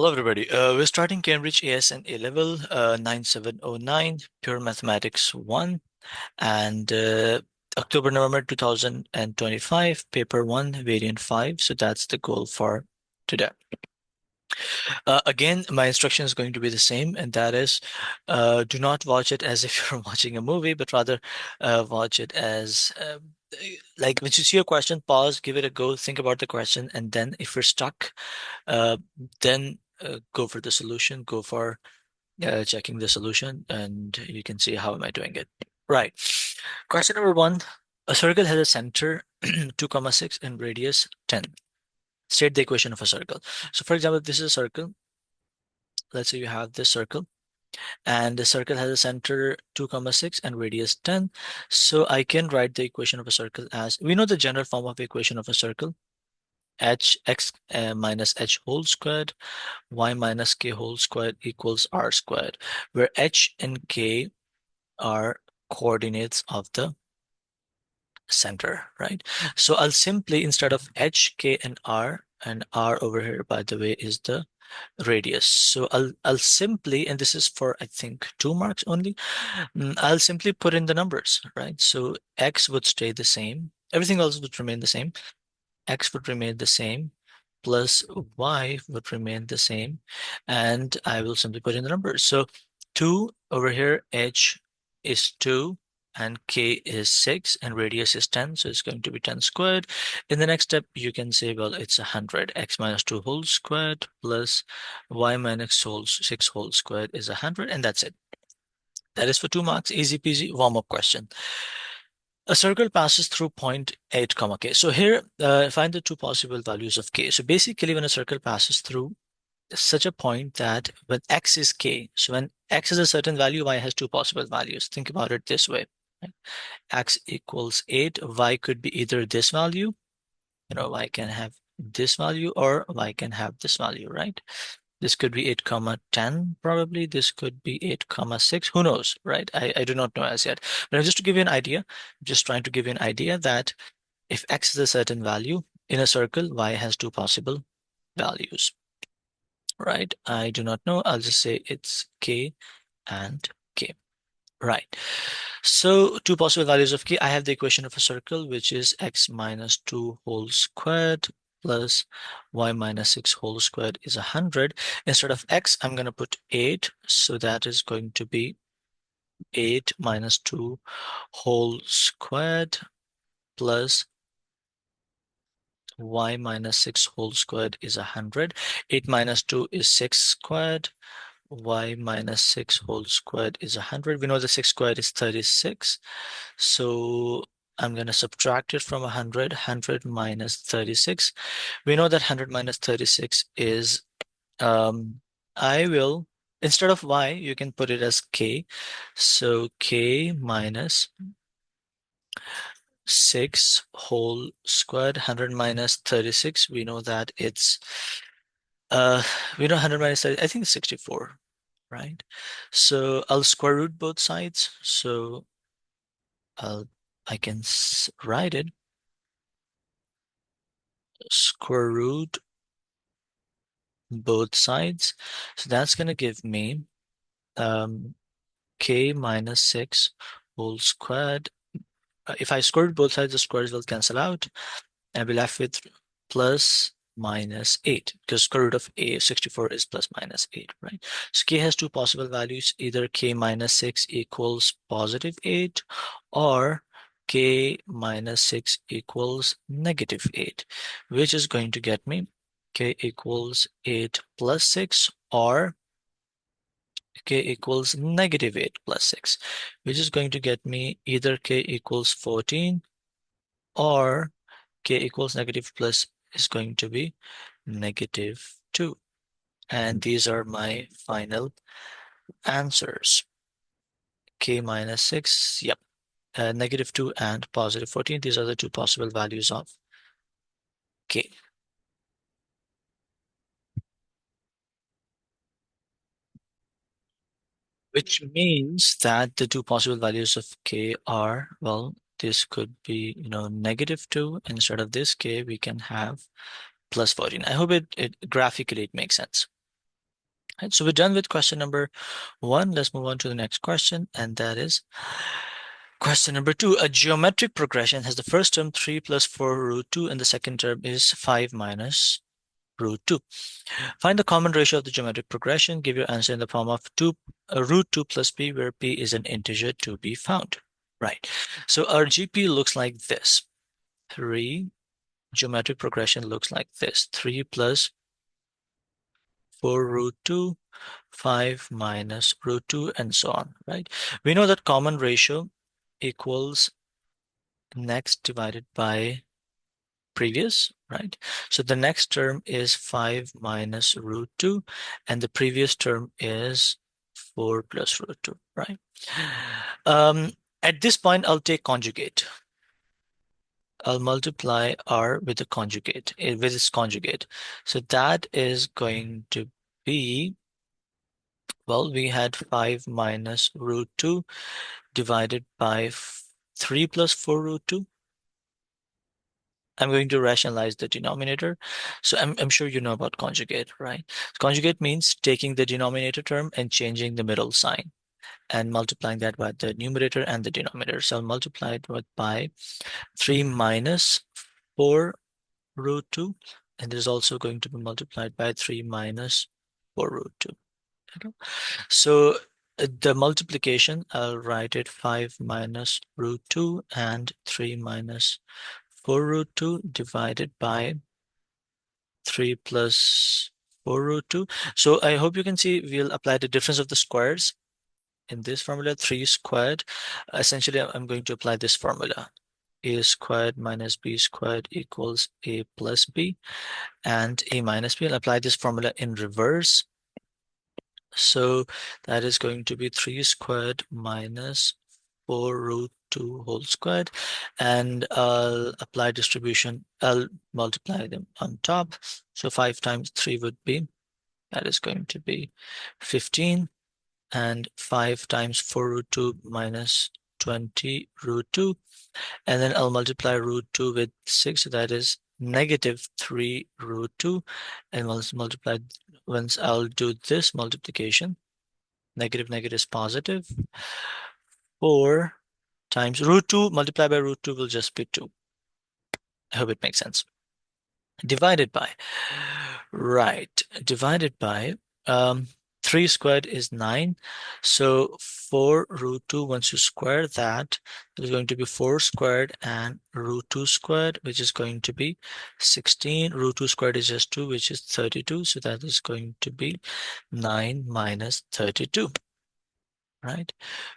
Hello, everybody. We're starting Cambridge ASN A-Level 9709, Pure Mathematics 1, and October, November 2025, Paper 1, Variant 5. So that's the goal for today. Again, my instruction is going to be the same, and that is do not watch it as if you're watching a movie, but rather watch it as like when you see a question, pause, give it a go, think about the question, and then if you're stuck, uh, then go for the solution, go for checking the solution, and you can see how am I doing it. Right. Question number one. A circle has a center 2,6 and radius 10. State the equation of a circle. So for example, this is a circle. Let's say you have this circle and the circle has a center 2,6 and radius 10. So I can write the equation of a circle as, we know the general form of equation of a circle, hx minus h whole squared y minus k whole squared equals r squared, where h and k are coordinates of the center, right? So I'll simply, instead of h, k, and r over here, by the way, is the radius. So I'll simply, and this is for I think 2 marks only, I'll simply put in the numbers, right? So x would stay the same, everything else would remain the same. X would remain the same, plus y would remain the same, and I will simply put in the numbers. So 2 over here, h is 2, and k is 6, and radius is 10, so it's going to be 10 squared. In the next step, you can say, well, it's 100. X minus 2 whole squared plus y minus 6 whole squared is 100, and that's it. That is for 2 marks, easy peasy, warm-up question. A circle passes through point 8, comma k. So here, find the two possible values of k. So basically, when a circle passes through such a point that when x is k, so when x is a certain value, y has two possible values. Think about it this way. Right? X equals 8, y could be either this value, y can have this value, or y can have this value, right? This could be 8 comma 10 probably. This could be 8 comma 6. Who knows, right? I do not know as yet. But just to give you an idea, I'm just trying to give you an idea that if x is a certain value in a circle, y has two possible values, right? I do not know. I'll just say it's k and k. Right. So two possible values of k. I have the equation of a circle, which is x minus 2 whole squared plus y minus 6 whole squared is 100. Instead of x, I'm going to put 8. So that is going to be 8 minus 2 whole squared plus y minus 6 whole squared is 100. 8 minus 2 is 6 squared. Y minus 6 whole squared is 100. We know the 6 squared is 36. So I'm going to subtract it from 100. 100 minus 36. We know that 100 minus 36 is, I will, instead of y, you can put it as k. So k minus 6 whole squared, 100 minus 36. We know that it's, we know 100 minus 30, I think it's 64, right? So I'll square root both sides. So I can write it square root both sides. So that's going to give me k minus 6 whole squared. If I square root both sides, the squares will cancel out. I'll be left with plus minus 8, because square root of 64 is plus minus 8, right? So k has two possible values, either k minus 6 equals positive 8 or k minus 6 equals negative 8, which is going to get me k equals 8 plus 6 or k equals negative 8 plus 6, which is going to get me either k equals 14 or k equals negative plus is going to be negative 2. And these are my final answers. K minus 6, yep, negative 2 and positive 14. These are the two possible values of k. Which means that the two possible values of k are, well, this could be, negative 2. Instead of this k, we can have plus 14. I hope it graphically it makes sense. Right, so we're done with question number one. Let's move on to the next question, and that is question number two. A geometric progression has the first term 3 plus 4 root 2, and the second term is 5 minus root 2. Find the common ratio of the geometric progression. Give your answer in the form of root 2 plus p, where p is an integer to be found. Right. So our GP looks like this. 3 geometric progression looks like this. 3 plus 4 root 2, 5 minus root 2, and so on, right? We know that common ratio equals next divided by previous, right? So the next term is 5 minus root 2, and the previous term is 4 plus root 2, right? Um, at this point, I'll take conjugate. I'll multiply r with the conjugate, with its conjugate. So that is going to be, well, we had 5 minus root 2 divided by 3 plus 4 root 2. I'm going to rationalize the denominator. So I'm sure you know about conjugate, right? Conjugate means taking the denominator term and changing the middle sign and multiplying that by the numerator and the denominator. So I'll multiply it by 3 minus 4 root 2, and it is also going to be multiplied by 3 minus 4 root 2. Okay. So the multiplication, I'll write it 5 minus root 2 and 3 minus 4 root 2 divided by 3 plus 4 root 2. So I hope you can see we'll apply the difference of the squares in this formula, 3 squared. Essentially, I'm going to apply this formula. A squared minus b squared equals a plus b, and a minus b. I'll apply this formula in reverse. So that is going to be 3 squared minus 4 root 2 whole squared, and I'll apply distribution. I'll multiply them on top. So 5 times 3 would be, that is going to be 15, and 5 times 4 root 2 minus 20 root 2, and then I'll multiply root 2 with 6, so that is negative 3 root 2, and once multiplied, once I'll do this multiplication, negative negative is positive, 4 times root 2 multiplied by root 2 will just be 2. I hope it makes sense. Divided by, right, divided by, 3 squared is 9. So 4 root 2, once you square that, it is going to be 4 squared and root 2 squared, which is going to be 16. Root 2 squared is just 2, which is 32. So that is going to be 9 minus 32, right?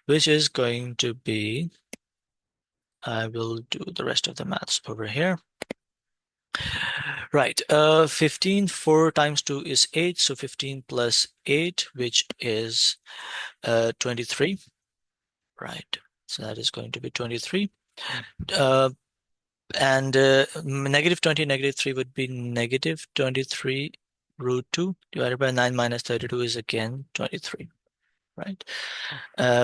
Which is going to be, I will do the rest of the maths over here. Right, 15, 4 times 2 is 8, so 15 plus 8, which is 23, right? So that is going to be 23. And negative 20, negative 3 would be negative 23 root 2 divided by 9 minus 32 is again 23, right?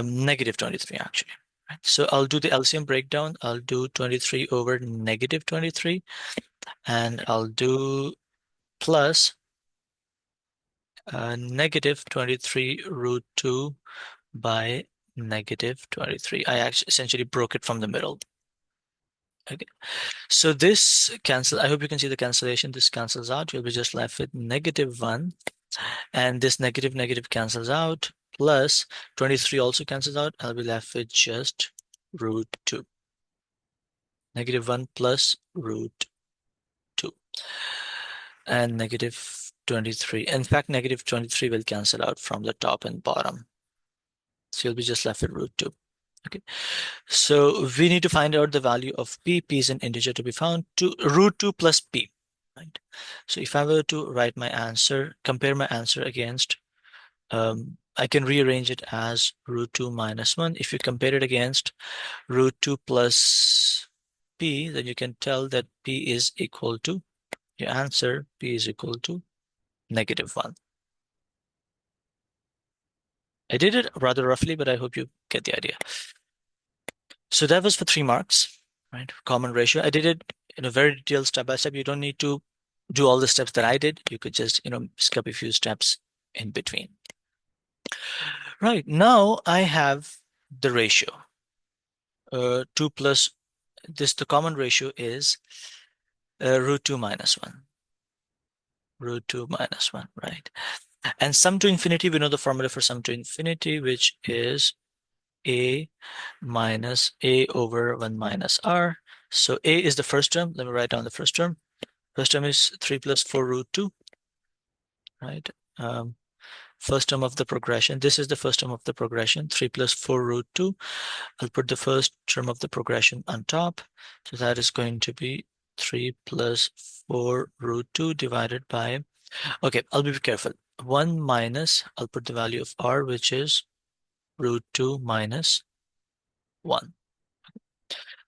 Negative 23 actually. Right? So I'll do the LCM breakdown. I'll do 23 over negative 23, and I'll do plus negative 23 root 2 by negative 23. I actually essentially broke it from the middle. Okay, so this cancel. I hope you can see the cancellation. This cancels out. You'll be just left with negative 1, and this negative negative cancels out, plus 23 also cancels out. I'll be left with just root 2. Negative 1 plus root 2, and negative 23. In fact, negative 23 will cancel out from the top and bottom. So you'll be just left with root 2. Okay, so we need to find out the value of p. P is an integer to be found, to root 2 plus p, right? So if I were to write my answer, compare my answer against, I can rearrange it as root 2 minus 1. If you compare it against root 2 plus p, then you can tell that p is equal to, your answer, p is equal to negative 1. I did it rather roughly, but I hope you get the idea. So that was for 3 marks, right? Common ratio. I did it in a very detailed step by step. You don't need to do all the steps that I did. You could just, skip a few steps in between. Right, now I have the ratio. 2 plus, the common ratio is root 2 minus 1. Root 2 minus 1, right? And sum to infinity, we know the formula for sum to infinity, which is a minus a over 1 minus r. So a is the first term. Let me write down the first term. First term is 3 plus 4 root 2, right? Um, First term of the progression. This is the first term of the progression, 3 plus 4 root 2. I'll put the first term of the progression on top. So that is going to be 3 plus 4 root 2 divided by, okay, I'll be careful. 1 minus, I'll put the value of r, which is root 2 minus 1.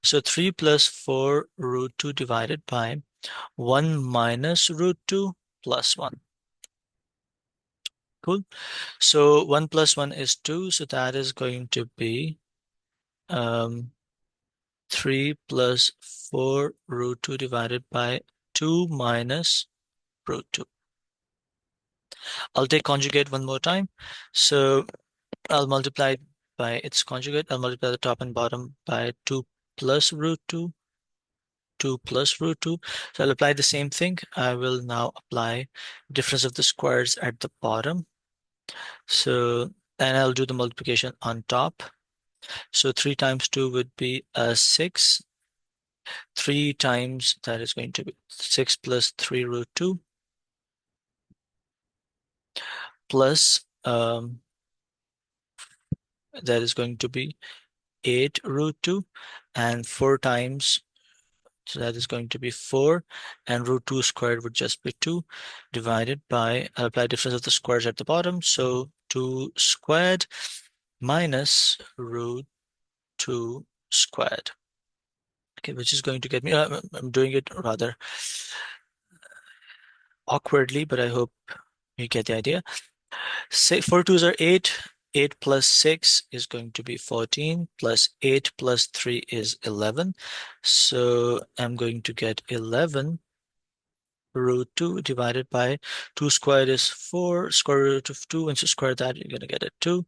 So 3 plus 4 root 2 divided by 1 minus root 2 plus 1. Cool. So 1 plus 1 is 2. So that is going to be um, 3 plus 4 root 2 divided by 2 minus root 2. I'll take conjugate one more time. So I'll multiply by its conjugate. I'll multiply the top and bottom by 2 plus root 2, 2 plus root 2. So I'll apply the same thing. I will now apply difference of the squares at the bottom. So, and I'll do the multiplication on top. So 3 times 2 would be 6. 3 times, that is going to be 6 plus 3 root 2 plus that is going to be 8 root 2, and 4 times, so that is going to be 4, and root 2 squared would just be 2 divided by, I'll apply difference of the squares at the bottom. So 2 squared minus root 2 squared. Okay, which is going to get me, I'm doing it rather awkwardly, but I hope you get the idea. Say 4 twos are 8. 8 plus 6 is going to be 14, plus 8 plus 3 is 11. So I'm going to get 11 root 2 divided by 2 squared is 4, square root of 2. Once you square that, you're going to get a 2.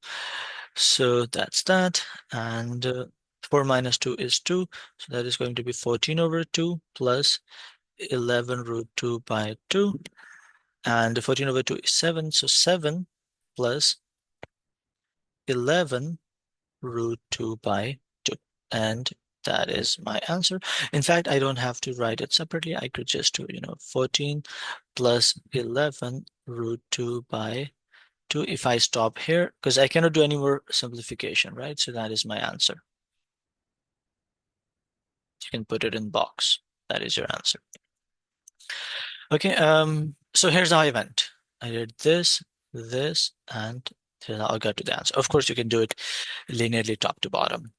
So that's that. And 4 minus 2 is 2. So that is going to be 14 over 2 plus 11 root 2 by 2. And 14 over 2 is 7. So 7 plus 11 root 2 by 2. And that is my answer. In fact, I don't have to write it separately. I could just do, 14 plus 11 root 2 by 2 if I stop here, because I cannot do any more simplification, right? So that is my answer. You can put it in box. That is your answer. Okay, so here's how I went. I did this, and here's how I got to the answer. Of course, you can do it linearly top to bottom.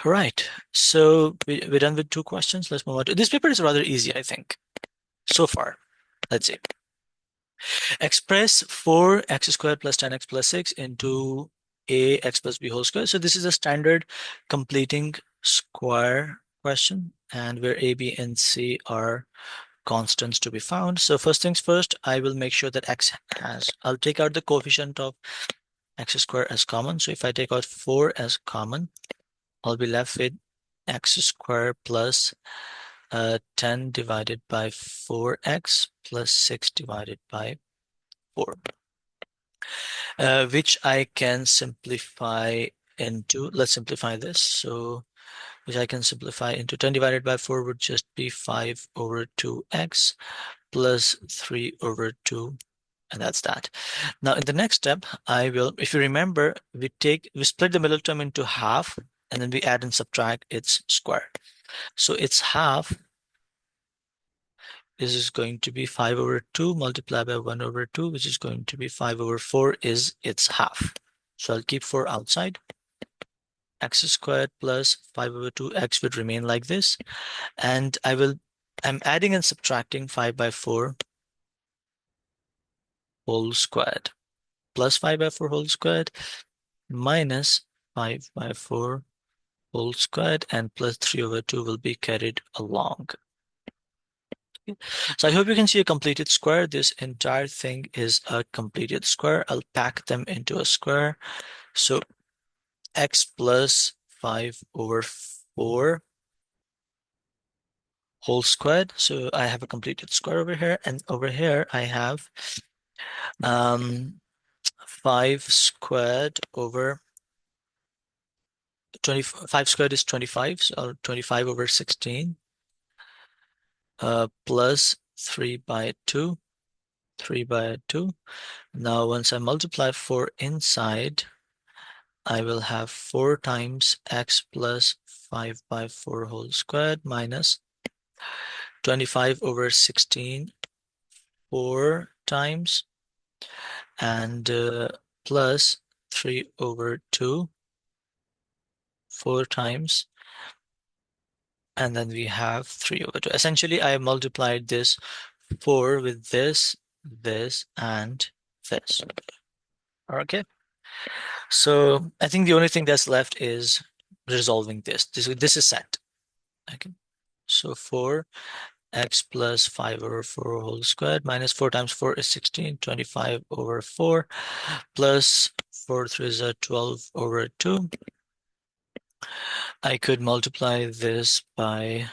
Right, so we're done with 2 questions. Let's move on to this paper is rather easy, I think, so far. Let's see. Express 4x squared plus 10x plus 6 into ax plus b whole square. So this is a standard completing square question, and where a, b, and c are constants to be found. So first things first, I will make sure that I'll take out the coefficient of x squared as common. So if I take out 4 as common, I'll be left with x squared plus 10 divided by 4x plus 6 divided by 4, which I can simplify into, let's simplify this. So which I can simplify into 10 divided by 4 would just be 5 over 2x plus 3 over 2, and that's that. Now in the next step, I will, if you remember, we split the middle term into half, and then we add and subtract its square. So its half is going to be 5 over 2 multiplied by 1 over 2, which is going to be 5 over 4 is its half. So I'll keep 4 outside. X squared plus 5 over 2x would remain like this. And I'm adding and subtracting 5 by 4 whole squared plus 5 by 4 whole squared minus 5 by 4 whole squared, and plus 3 over 2 will be carried along. So I hope you can see a completed square. This entire thing is a completed square. I'll pack them into a square. So x plus 5 over 4 whole squared. So I have a completed square over here, and over here I have um 5 squared over 25 squared is 25, so 25 over 16 plus 3 by 2, 3 by 2. Now once I multiply 4 inside, I will have 4 times x plus 5 by 4 whole squared minus 25 over 16 4 times and plus 3 over 2 4 times, and then we have 3 over 2. Essentially, I multiplied this 4 with this, and this. Okay, so I think the only thing that's left is resolving this. This is set. Okay, so 4 x plus 5 over 4 whole squared minus 4 times 4 is 16, 25 over 4 plus 4 3 is a 12 over 2. I could multiply this by,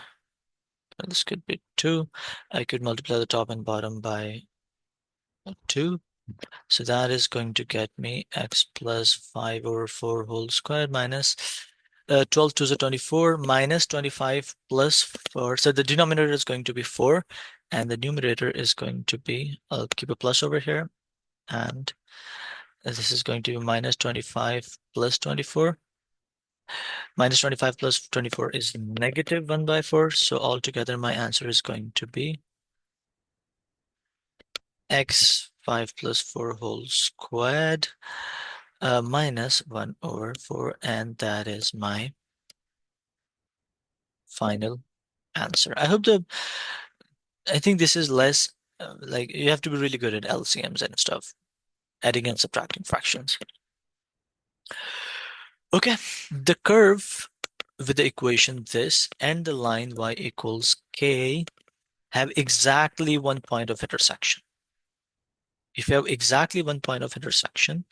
this could be 2. I could multiply the top and bottom by 2. So that is going to get me x plus 5 over 4 whole squared minus 12 to the 24 minus 25 plus 4. So the denominator is going to be 4 and the numerator is going to be, I'll keep a plus over here, and this is going to be minus 25 plus 24. Minus 25 plus 24 is negative 1 by 4. So altogether my answer is going to be x 5 plus 4 whole squared minus 1 over 4, and that is my final answer. I think this is less like you have to be really good at LCMs and stuff, adding and subtracting fractions. Okay, the curve with the equation this and the line y equals k have exactly one point of intersection. If you have exactly one point of intersection,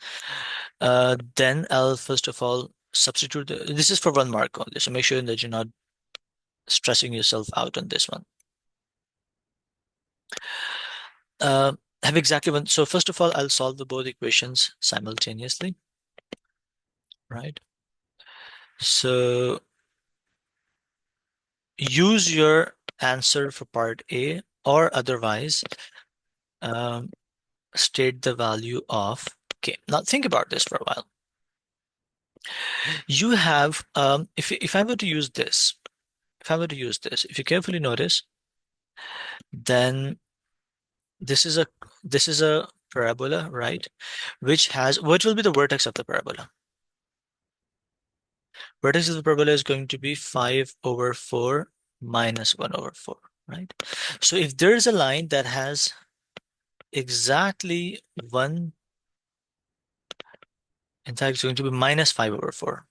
then I'll first of all substitute. This is for 1 mark only, so make sure that you're not stressing yourself out on this one. Uh, have exactly one. So first of all, I'll solve the both equations simultaneously, right? So use your answer for part A, or otherwise um, state the value of k. Now think about this for a while. You have, if I were to use this, if you carefully notice, then this is a parabola, right? Which has, what will be the vertex of the parabola? Vertex of the parabola is going to be 5 over 4 minus 1 over 4, right? So if there is a line that has exactly one, in fact, it's going to be minus 5 over 4.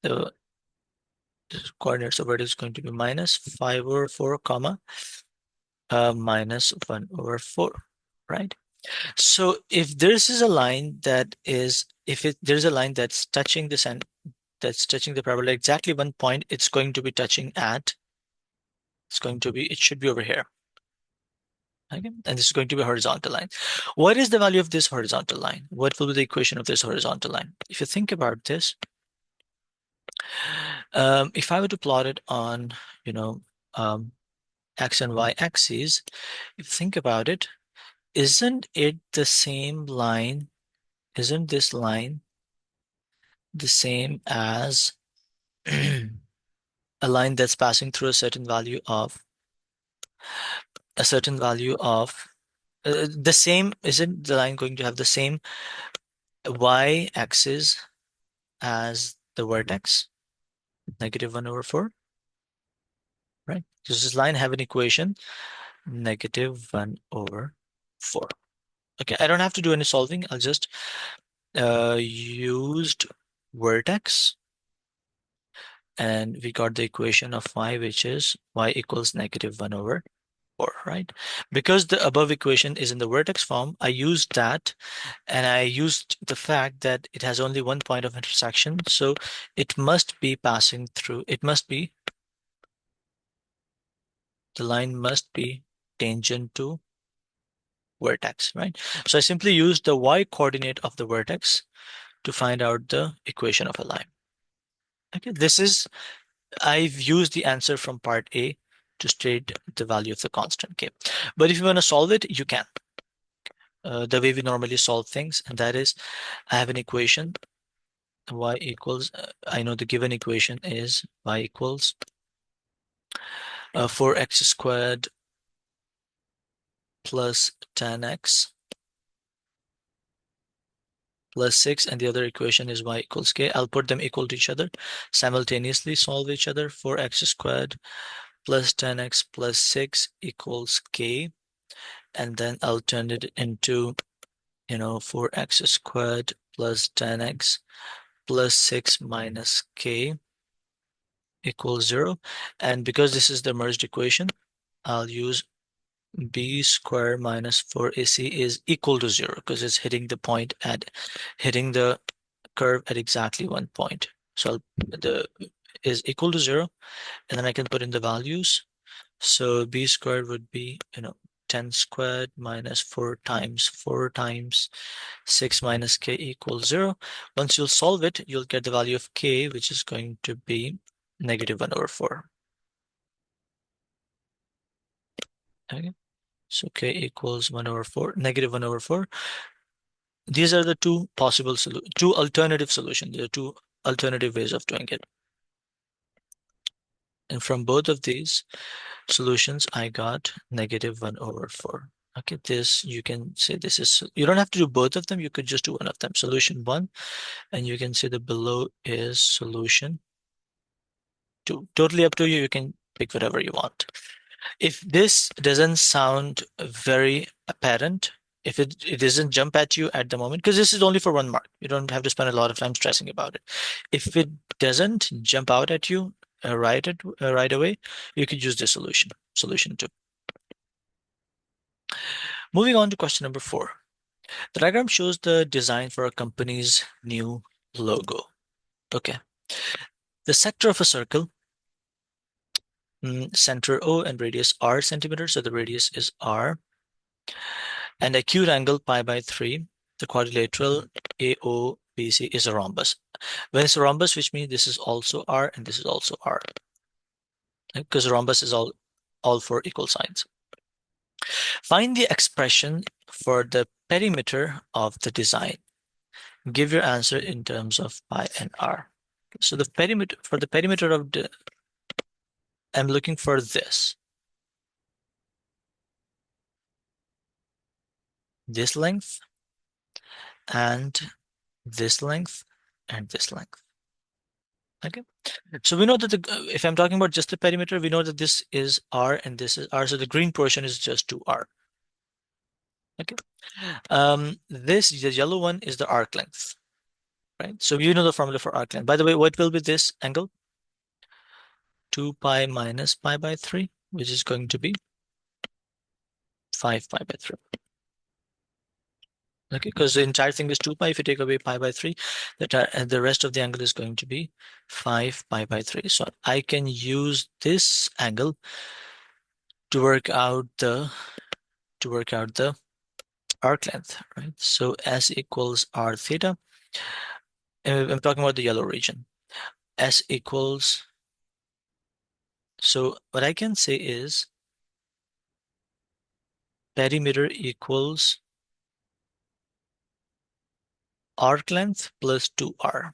The coordinates of it is going to be minus 5 over 4, comma, minus 1 over 4, right? So if this is a line that is, there's a line that's touching this and that's touching the parabola exactly one point, it's going to be touching at, it should be over here. Okay, and this is going to be a horizontal line. What is the value of this horizontal line? What will be the equation of this horizontal line? If you think about this, if I were to plot it on, you know, x and y axes, if you think about it, isn't it the same line? Isn't this line the same as a line that's passing through a certain value of the same, isn't the line going to have the same y-axis as the vertex, negative 1 over 4, right? Does this line have an equation, negative 1 over 4? Okay, I don't have to do any solving. I'll just used vertex, and we got the equation of y, which is y equals negative 1 over 4, right? Because the above equation is in the vertex form, I used that, and I used the fact that it has only one point of intersection, so it must be passing through, the line must be tangent to vertex, right? So I simply used the y coordinate of the vertex to find out the equation of a line. Okay, I've used the answer from part A to state the value of the constant k. But if you want to solve it, you can. The way we normally solve things, and that is, I have an equation, y equals, I know the given equation is y equals 4x squared plus 10x plus 6, and the other equation is y equals k. I'll put them equal to each other, simultaneously solve each other. 4x squared plus 10x plus 6 equals k, and then I'll turn it into, 4x squared plus 10x plus 6 minus k equals 0. And because this is the merged equation, I'll use b squared minus 4ac is equal to 0 because it's hitting the curve at exactly one point. So the is equal to 0, and then I can put in the values. So b squared would be, 10 squared minus 4 times 6 minus k equals 0. Once you'll solve it, you'll get the value of k, which is going to be negative 1 over 4. Okay, so k equals 1 over 4, negative 1 over 4. These are the two alternative solutions. There are two alternative ways of doing it. And from both of these solutions, I got negative 1 over 4. Okay, you can say this is, you don't have to do both of them. You could just do one of them. Solution 1, and you can say the below is solution 2. Totally up to you. You can pick whatever you want. If this doesn't sound very apparent, if it doesn't jump at you at the moment, because this is only for 1 mark, you don't have to spend a lot of time stressing about it. If it doesn't jump out at you right away, you could use the solution 2. Moving on to question number 4. The diagram shows the design for a company's new logo. Okay. The sector of a circle, center O and radius r centimeters, so the radius is r, and acute angle pi by 3. The quadrilateral AOBC is a rhombus. When it's a rhombus, which means this is also r and this is also r, because a rhombus is all four equal signs. Find the expression for the perimeter of the design. Give your answer in terms of pi and r. So the perimeter of the, I'm looking for this length, and this length, and this length. Okay. So we know that if I'm talking about just the perimeter, we know that this is r and this is r. So the green portion is just 2r. Okay. The yellow one is the arc length, right? So you know the formula for arc length. By the way, what will be this angle? 2 pi minus pi by 3, which is going to be 5 pi by 3. Okay, because the entire thing is 2 pi. If you take away pi by 3, the rest of the angle is going to be 5 pi by 3. So I can use this angle to work out the arc length, right? So S equals r theta. I'm talking about the yellow region. S equals, so what I can say is perimeter equals arc length plus 2r.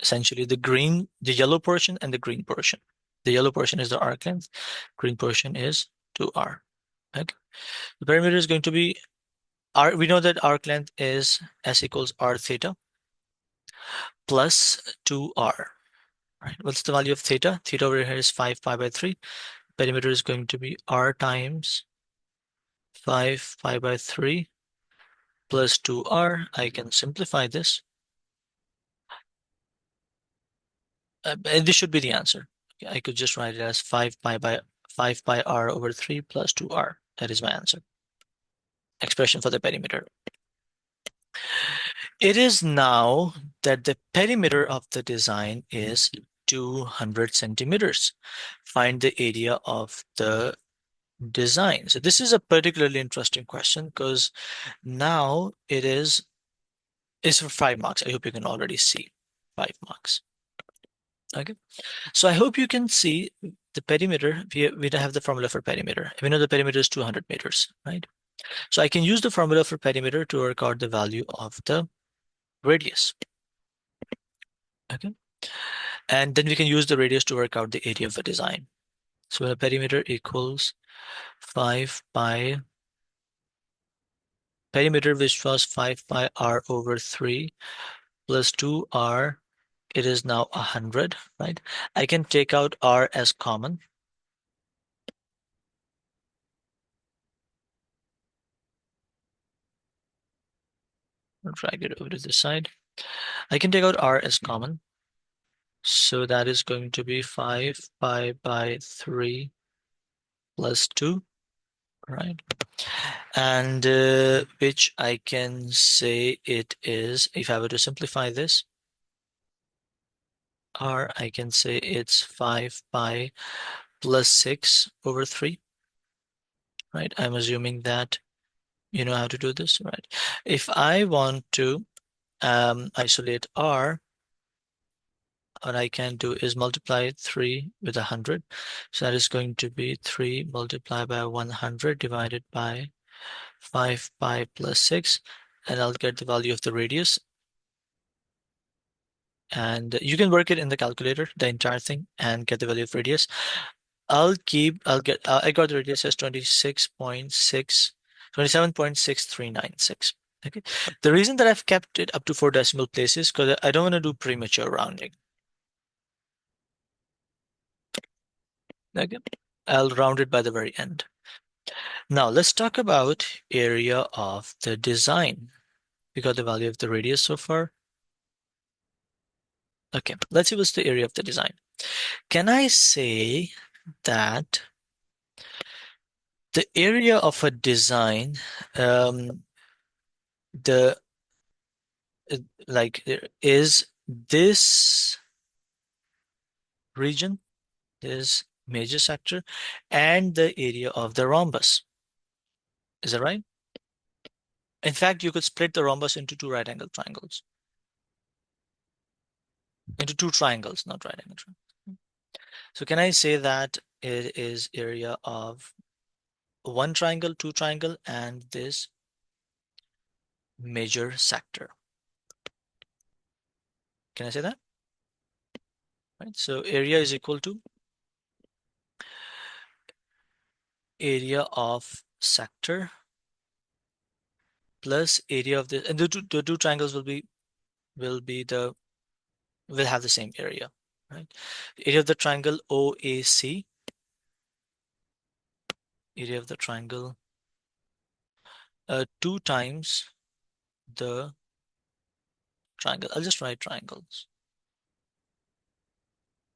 Essentially the yellow portion and the green portion. The yellow portion is the arc length, green portion is 2r. Okay. The perimeter is going to be r. We know that arc length is S equals r theta plus 2r. Right. What's the value of theta? Theta over here is 5 pi by 3. Perimeter is going to be r times 5 pi by 3 plus 2r. I can simplify this. And this should be the answer. I could just write it as 5 5 pi r over 3 plus 2r. That is my answer. Expression for the perimeter. It is now that the perimeter of the design is 200 centimeters. Find the area of the design. So this is a particularly interesting question because now it's for 5 marks. I hope you can already see 5 marks. Okay. So I hope you can see the perimeter. We don't have the formula for perimeter. We know the perimeter is 200 meters, right? So I can use the formula for perimeter to work out the value of the radius. Okay. And then we can use the radius to work out the area of the design. So the perimeter equals 5 pi, perimeter which was 5 pi r over 3 plus 2r, it is now 100, right? I can take out r as common. I'll drag it over to this side. I can take out r as common. So that is going to be 5 pi by 3 plus 2, right? And which I can say it is, if I were to simplify this, r, I can say it's 5 pi plus 6 over 3, right? I'm assuming that you know how to do this, right? If I want to isolate r, what I can do is multiply 3 with 100. So that is going to be 3 multiplied by 100 divided by 5 pi plus 6. And I'll get the value of the radius. And you can work it in the calculator, the entire thing, and get the value of radius. I got the radius as 27.6396. Okay. The reason that I've kept it up to 4 decimal places because I don't want to do premature rounding. Okay. I'll round it by the very end. Now let's talk about area of the design. We got the value of the radius so far. Okay, let's see what's the area of the design. Can I say that the area of a design, um, the like is this region, this major sector, and the area of the rhombus? Is that right? In fact, you could split the rhombus into two right angle triangles. Into two triangles, not right angle triangles. So can I say that it is area of one triangle, two triangle, and this major sector? Can I say that? Right. So area is equal to area of sector plus area of the, and the two triangles will be the will have the same area, right? Area of the triangle OAC, area of the triangle 2 times the triangle. I'll just write triangles.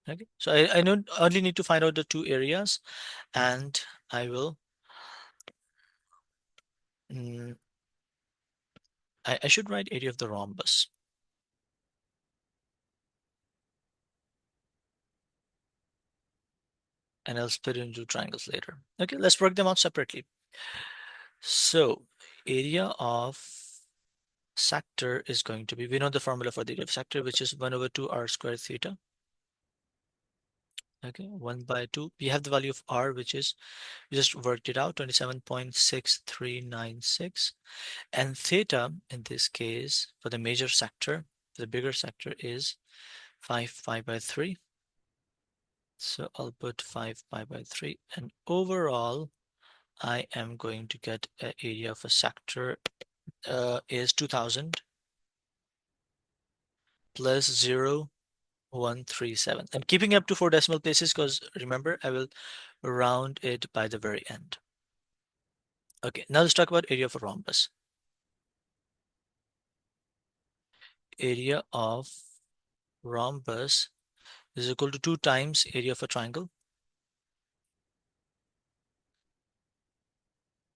Okay, so I don't only need to find out the two areas, and I will. Mm, I should write area of the rhombus, and I'll split it into triangles later. Okay, let's work them out separately. So area of sector is going to be, we know the formula for the area of sector, which is 1 over 2 r squared theta. Okay, 1 by 2. We have the value of r, which is, we just worked it out, 27.6396. And theta, in this case, for the major sector, the bigger sector is 5 pi by 3. So I'll put 5 pi by 3. And overall, I am going to get an area of a sector is 2000 plus 0.137. I'm keeping up to 4 decimal places because remember, I will round it by the very end. Okay, now let's talk about area of a rhombus. Area of rhombus is equal to 2 times area of a triangle.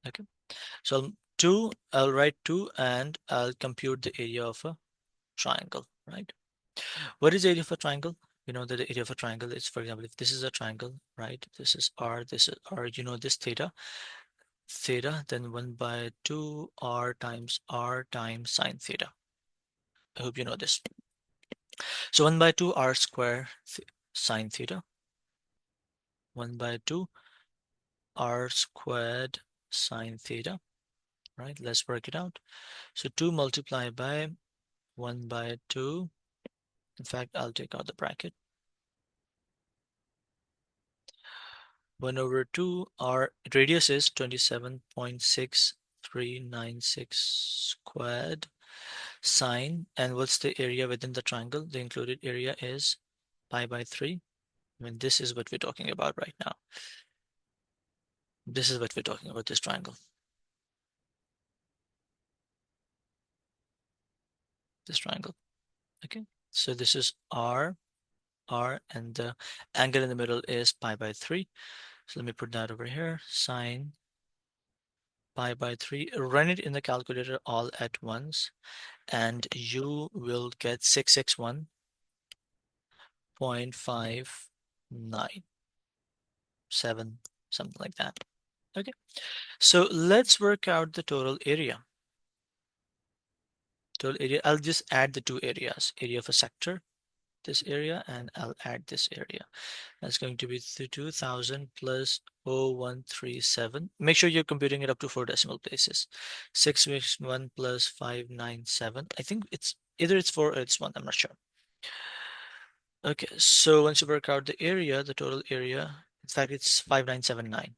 Okay. So 2, I'll write 2 and I'll compute the area of a triangle, right? What is the area of a triangle? You know that the area of a triangle is, for example, if this is a triangle, right? This is R, this is R, you know this theta, then 1 by 2 R times sine theta. I hope you know this. So 1 by 2 R square sine theta, 1 by 2 R squared sine theta, right? Let's work it out. So 2 multiplied by 1 by 2. In fact, I'll take out the bracket. 1 over 2, our radius is 27.6396 squared sine. And what's the area within the triangle? The included area is pi by 3. I mean, this is what we're talking about right now. This is what we're talking about, this triangle. This triangle. Okay. So this is R, and the angle in the middle is pi by 3. So let me put that over here. Sine pi by 3. Run it in the calculator all at once, and you will get 661.597, something like that. Okay. So let's work out the total area. Total area, I'll just add the two areas, area of a sector, this area, and I'll add this area. That's going to be 2000 plus 0137. Make sure you're computing it up to 4 decimal places. 661 plus 597. I think it's either it's 4 or it's 1. I'm not sure. Okay, so once you work out the area, the total area, in fact, it's 5979.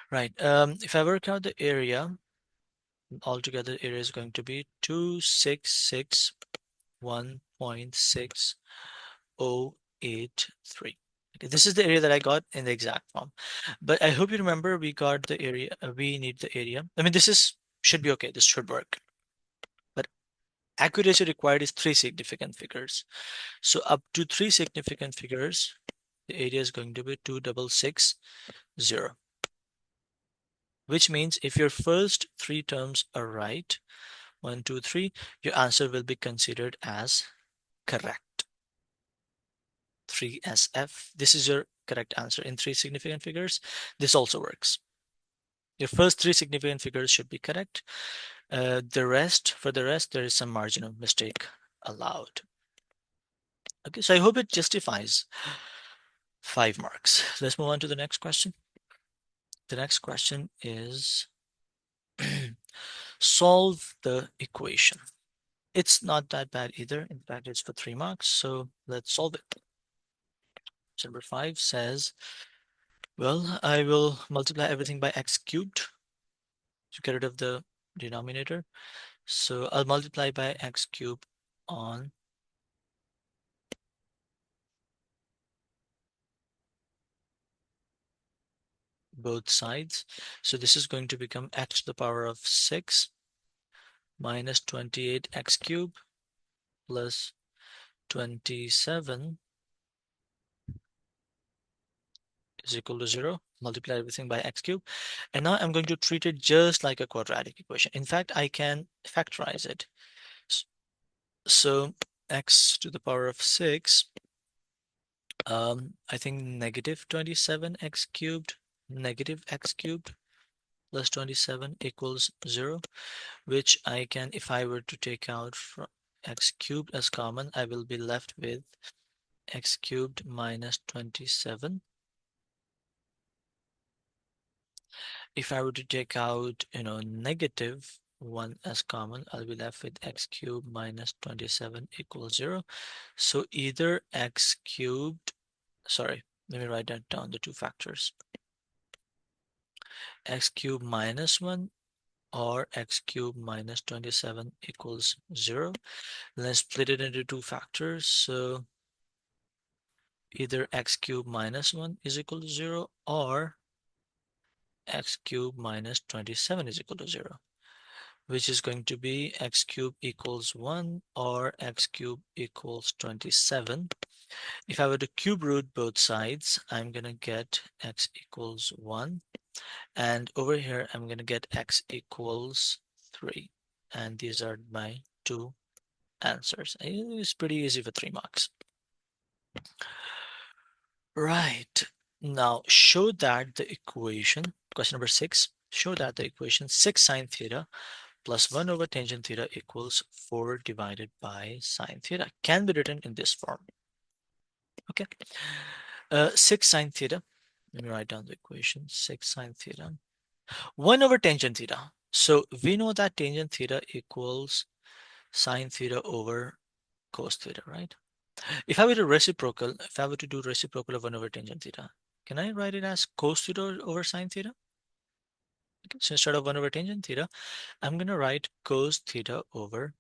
Right. If I work out the area, altogether area is going to be 2661.6083. Okay, this is the area that I got in the exact form. But I hope you remember we got the area, we need the area. I mean, should be okay. This should work. But accuracy required is 3 significant figures. So up to 3 significant figures, the area is going to be 2660. Which means if your first 3 terms are right, 1, 2, 3, your answer will be considered as correct. 3SF. This is your correct answer in 3 significant figures. This also works. Your first 3 significant figures should be correct. For the rest, there is some margin of mistake allowed. Okay, so I hope it justifies 5 marks. Let's move on to the next question. The next question is solve the equation. It's not that bad either. In fact, it's for 3 marks. So let's solve it. So number 5 says, well, I will multiply everything by x cubed to get rid of the denominator. So I'll multiply by x cubed on both sides. So this is going to become x to the power of 6 minus 28x cubed plus 27 is equal to 0. Multiply everything by x cubed. And now I'm going to treat it just like a quadratic equation. In fact, I can factorize it. So x to the power of 6, I think negative 27x cubed, negative x cubed plus 27 equals 0, which I can, if I were to take out from x cubed as common, I will be left with x cubed minus 27. If I were to take out, negative 1 as common, I'll be left with x cubed minus 27 equals 0. So either x cubed, sorry, let me write that down, the two factors. X cubed minus 1 or x cubed minus 27 equals 0. Let's split it into two factors. So either x cubed minus 1 is equal to 0 or x cubed minus 27 is equal to 0, which is going to be x cubed equals 1 or x cubed equals 27. If I were to cube root both sides, I'm going to get x equals 1 And over here, I'm going to get x equals 3. And these are my two answers. It's pretty easy for 3 marks. Right. Now, show that the equation, question number 6, show that the equation 6 sine theta plus 1 over tangent theta equals 4 divided by sine theta can be written in this form. Okay. 6 sine theta. Let me write down the equation. 6 sine theta. 1 over tangent theta. So we know that tangent theta equals sine theta over cos theta, right? If I were to reciprocal, if I were to do reciprocal of 1 over tangent theta, can I write it as cos theta over sine theta? Okay, so instead of 1 over tangent theta, I'm going to write cos theta over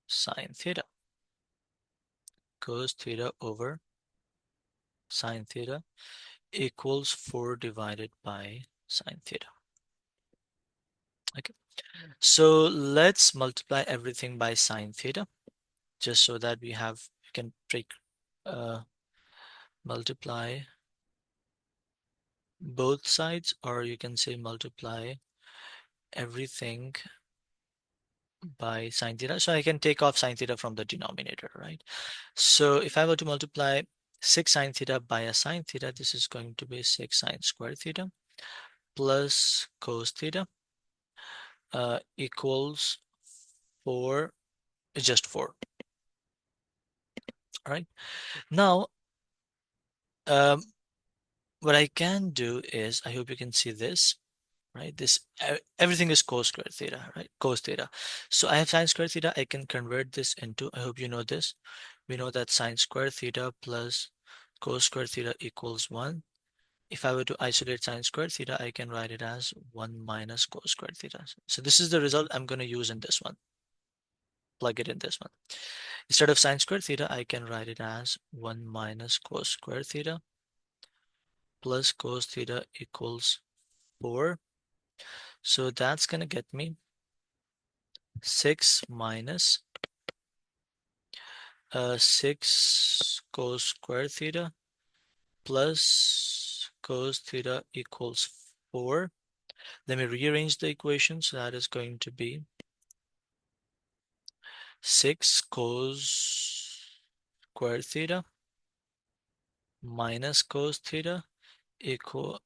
sine theta. Cos theta over sine theta equals 4 divided by sine theta. Okay, so let's multiply everything by sine theta, just so that we can break, uh, multiply both sides, or you can say multiply everything by sine theta. So I can take off sine theta from the denominator, right? So if I were to multiply 6 sine theta by a sine theta, this is going to be 6 sine square theta plus cos theta equals 4, just 4. All right. Now, um, what I can do is, I hope you can see this, right? This everything is cos square theta, right? Cos theta. So I have sine square theta. I can convert this into, I hope you know this. We know that sine square theta plus cos square theta equals 1. If I were to isolate sine square theta, I can write it as 1 minus cos square theta. So this is the result I'm going to use in this one. Plug it in this one. Instead of sine square theta, I can write it as 1 minus cos square theta plus cos theta equals 4. So that's going to get me 6 minus 6 cos square theta plus cos theta equals 4. Let me rearrange the equation. So that is going to be 6 cos square theta minus cos theta equal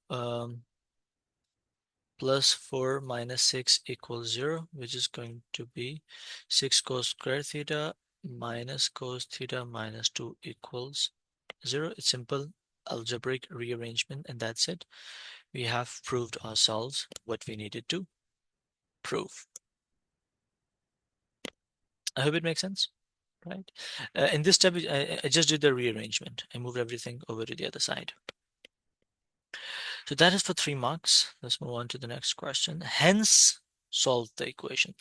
plus 4 minus 6 equals 0, which is going to be 6 cos square theta minus cos theta minus 2 equals 0. It's simple algebraic rearrangement, and that's it. We have proved ourselves what we needed to prove. I hope it makes sense, right? In this step, I just did the rearrangement. I moved everything over to the other side. So that is for 3 marks. Let's move on to the next question. Hence, solve the equation.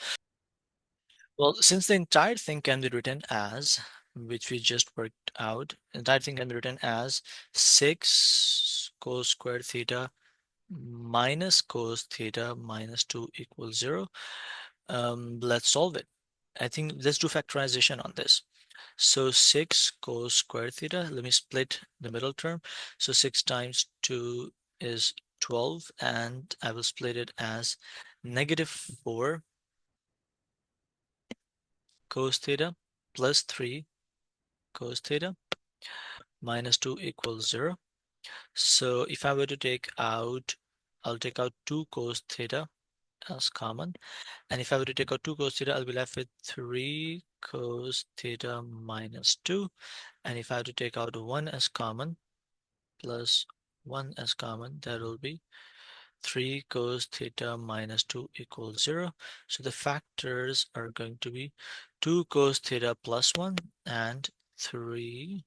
Well, since the entire thing can be written as, which we just worked out, the entire thing can be written as 6 cos squared theta minus cos theta minus 2 equals 0. Let's solve it. I think let's do factorization on this. So 6 cos square theta, let me split the middle term. So 6 times 2 is 12, and I will split it as negative 4 cos theta plus 3 cos theta minus 2 equals 0. So if I were to take out, I'll take out 2 cos theta as common. And if I were to take out 2 cos theta, I'll be left with 3 cos theta minus 2. And if I have to take out 1 as common, plus 1 as common, that will be 3 cos theta minus 2 equals 0. So the factors are going to be 2 cos theta plus 1 and 3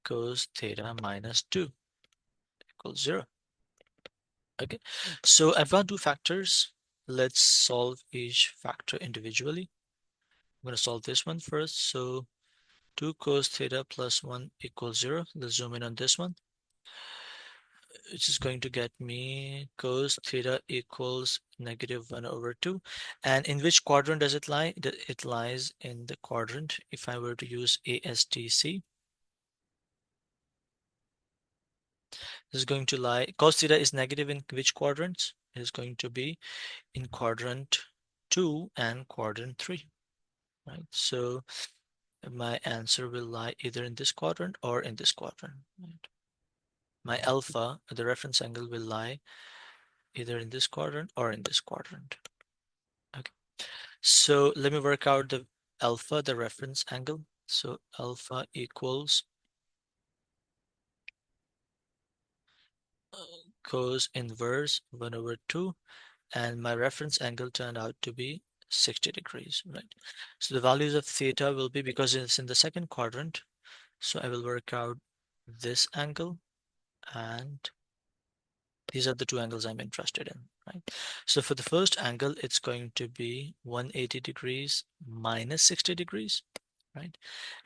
cos theta minus 2 equals 0. Okay, so I've got two factors. Let's solve each factor individually. I'm going to solve this one first. So 2 cos theta plus 1 equals 0. Let's zoom in on this one, which is going to get me cos theta equals negative 1 over 2. And in which quadrant does it lie? It lies in the quadrant. If I were to use ASTC, This is going to lie, cos theta is negative in which quadrants? It is going to be in quadrant 2 and quadrant 3, right? So my answer will lie either in this quadrant or in this quadrant, right? My alpha, the reference angle, will lie either in this quadrant or in this quadrant. Okay, so let me work out the alpha, the reference angle. So alpha equals cos inverse 1 over 2, and my reference angle turned out to be 60 degrees, right? So the values of theta will be, because it's in the second quadrant, so I will work out this angle, and these are the two angles I'm interested in, right? So for the first angle, it's going to be 180 degrees minus 60 degrees, right?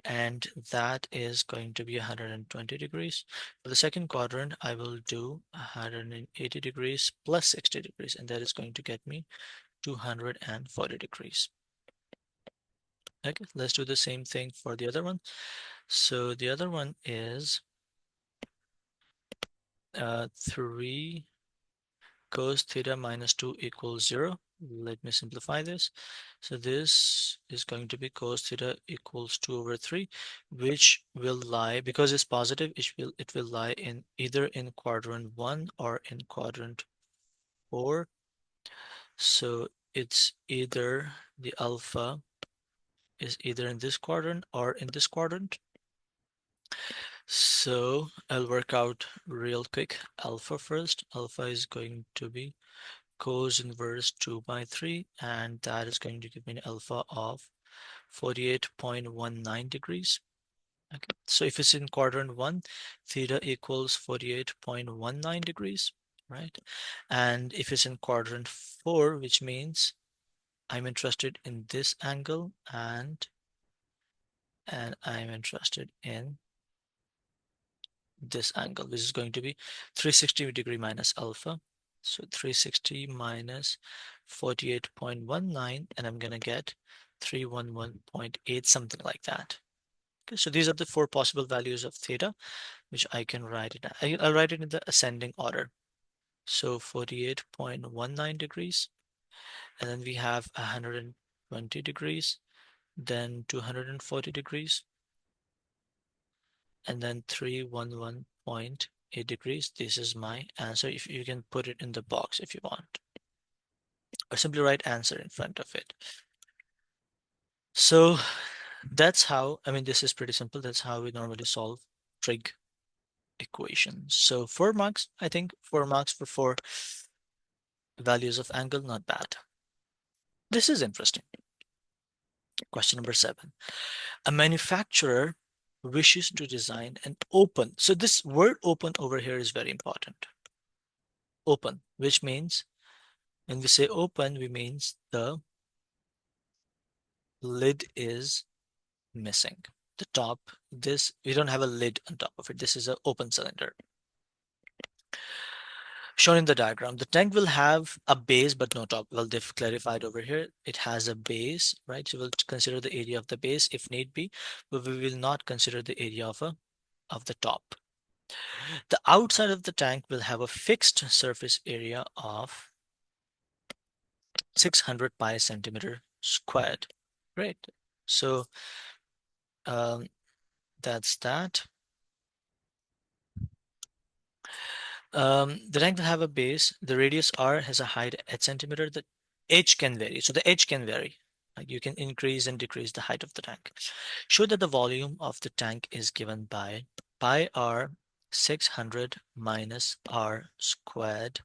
And that is going to be 120 degrees. For the second quadrant, I will do 180 degrees plus 60 degrees, and that is going to get me 240 degrees. Okay, let's do the same thing for the other one. So the other one is 3 cos theta minus 2 equals 0. Let me simplify this. So this is going to be cos theta equals 2 over 3, which will lie, because it's positive, it will lie in either in quadrant 1 or in quadrant 4. So it's either the alpha is either in this quadrant or in this quadrant. So I'll work out real quick alpha first. Alpha is going to be cos inverse 2 by 3, and that is going to give me an alpha of 48.19 degrees. Okay, so if it's in quadrant 1, theta equals 48.19 degrees, right? And if it's in quadrant 4, which means I'm interested in this angle, and I'm interested in this angle, which is going to be 360 degree minus alpha. So 360 minus 48.19, and I'm going to get 311.8, something like that. Okay, so these are the four possible values of theta, which I can write it. I'll write it in the ascending order. So 48.19 degrees, and then we have 120 degrees, then 240 degrees, and then 311.8 degrees. This is my answer. If you can put it in the box if you want, or simply write answer in front of it. So that's how, I mean, this is pretty simple. That's how we normally solve trig equations. So 4 marks, I think 4 marks for 4 values of angle, not bad. This is interesting. Question number 7. A manufacturer wishes to design an open. So this word open over here is very important. Open, which means when we say open, we means the lid is missing. The top, this, we don't have a lid on top of it. This is an open cylinder. Shown in the diagram, the tank will have a base but no top. Well, they've clarified over here. It has a base, right? So we'll consider the area of the base if need be, but we will not consider the area of the top. The outside of the tank will have a fixed surface area of 600 pi centimeter squared. Great. So um, that's that. The tank will have a base. The radius r has a height 8 centimeter. The h can vary. So the h can vary. Like you can increase and decrease the height of the tank. Show that the volume of the tank is given by pi r 600 minus r squared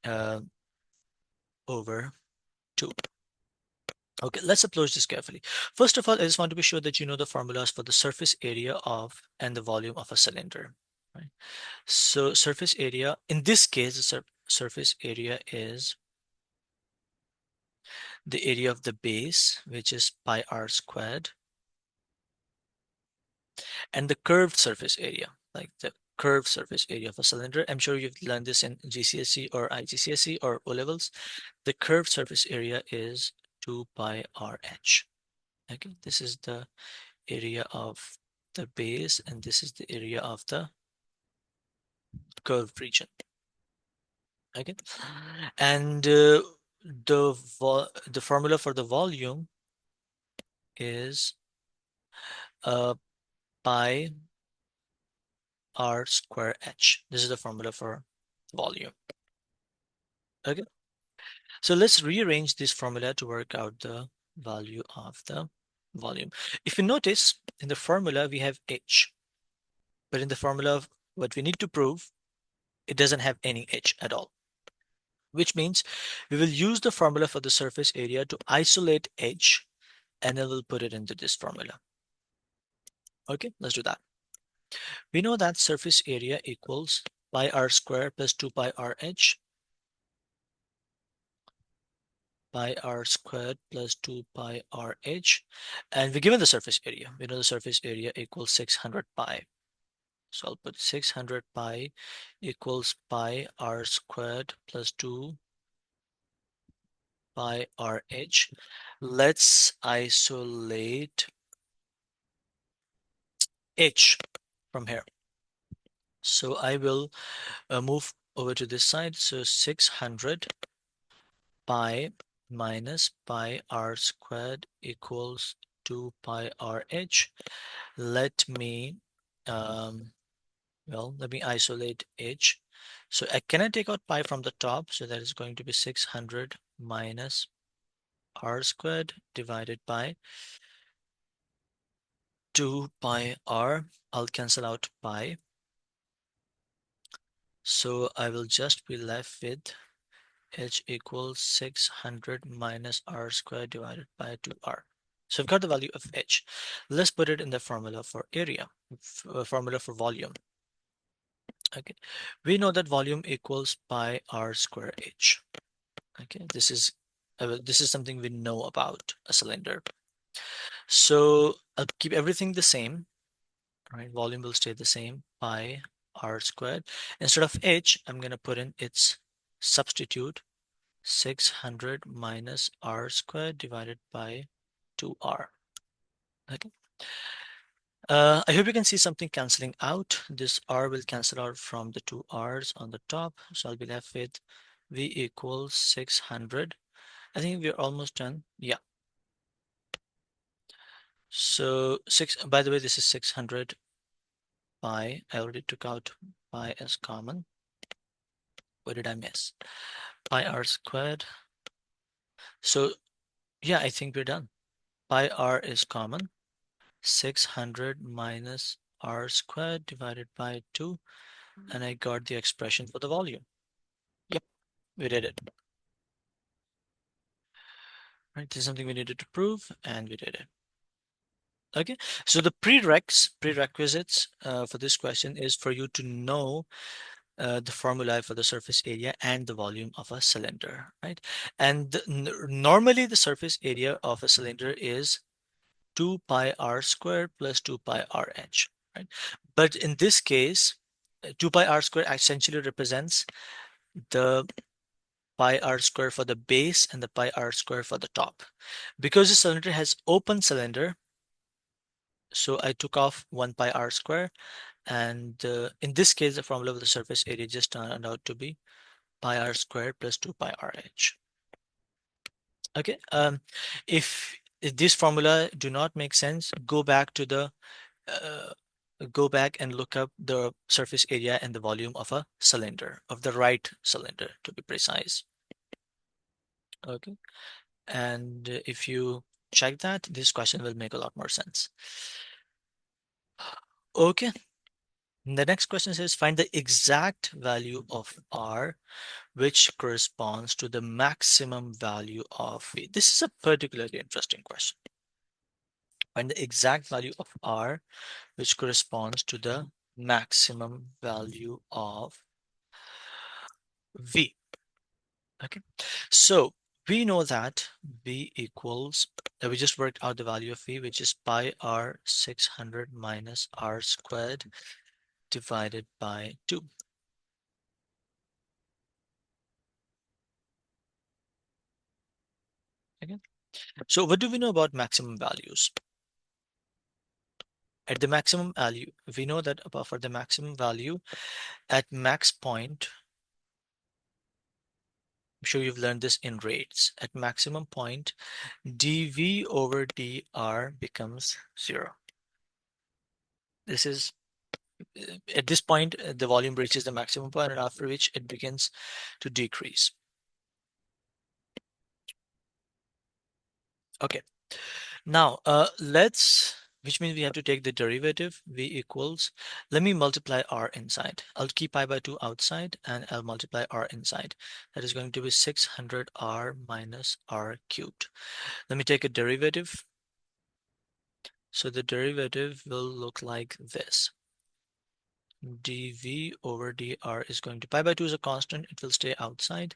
uh, over 2. Okay, let's approach this carefully. First of all, I just want to be sure that you know the formulas for the surface area of and the volume of a cylinder. Right? So surface area, in this case, the surface area is the area of the base, which is pi r squared, and the curved surface area, like the curved surface area of a cylinder. I'm sure you've learned this in GCSE or IGCSE or O levels. The curved surface area is 2 pi RH. Okay, this is the area of the base, and this is the area of the curved region. Okay, and the formula for the volume is pi r square h. This is the formula for volume. Okay, so let's rearrange this formula to work out the value of the volume. If you notice, in the formula we have h, but in the formula of what we need to prove, it doesn't have any h at all, which means we will use the formula for the surface area to isolate h, and then we'll put it into this formula. Okay, let's do that. We know that surface area equals pi r square plus 2 pi r h, pi r squared plus 2 pi r h, and we're given the surface area. We know the surface area equals 600 pi. So I'll put 600 pi equals pi r squared plus 2 pi r h. Let's isolate h from here. So I will move over to this side. So 600 pi minus pi r squared equals 2 pi r h. Let me, let me isolate h. So can I take out pi from the top? So that is going to be 600 minus r squared divided by 2 pi r. I'll cancel out pi. So I will just be left with h equals 600 minus r squared divided by 2r. So I've got the value of h. Let's put it in the formula for area, formula for volume. Okay, we know that volume equals pi r square h. Okay, this is something we know about a cylinder. So I'll keep everything the same. Right, volume will stay the same, pi r squared. Instead of h, I'm going to put in its substitute, 600 minus r squared divided by 2r. Okay. I hope you can see something canceling out. This r will cancel out from the two r's on the top. So I'll be left with v equals 600. I think we're almost done. Yeah. So by the way, this is 600 pi. I already took out pi as common. What did I miss? Pi r squared. So yeah, I think we're done. Pi r is common. 600 minus r squared divided by 2, and I got the expression for the volume. Yep, we did it. Right, this is something we needed to prove, and we did it. Okay, so the prerequisites for this question is for you to know the formula for the surface area and the volume of a cylinder, right? And normally the surface area of a cylinder is 2 pi r squared plus 2 pi r h, right? But in this case, 2 pi r squared essentially represents the pi r squared for the base and the pi r squared for the top. Because the cylinder has open cylinder, so I took off 1 pi r squared, and in this case, the formula of the surface area just turned out to be pi r squared plus 2 pi r h. Okay, if this formula do not make sense, uh, go back and look up the surface area and the volume of a cylinder, of the right cylinder to be precise. Okay, and if you check that, this question will make a lot more sense. Okay, the next question says find the exact value of R which corresponds to the maximum value of V. This is a particularly interesting question. Find the exact value of R which corresponds to the maximum value of V. Okay, so we know that V equals, we just worked out the value of V, which is pi r 600 minus r squared divided by 2. Okay, so what do we know about maximum values? At the maximum value, we know that for the maximum value at max point, I'm sure you've learned this in rates. At maximum point, dV over dr becomes 0. This is at this point, the volume reaches the maximum point, and after which it begins to decrease. Okay, now which means we have to take the derivative. V equals, let me multiply r inside. I'll keep pi by 2 outside and I'll multiply r inside. That is going to be 600r minus r cubed. Let me take a derivative. So the derivative will look like this. dV over dr is going to, pi by 2 is a constant, it will stay outside.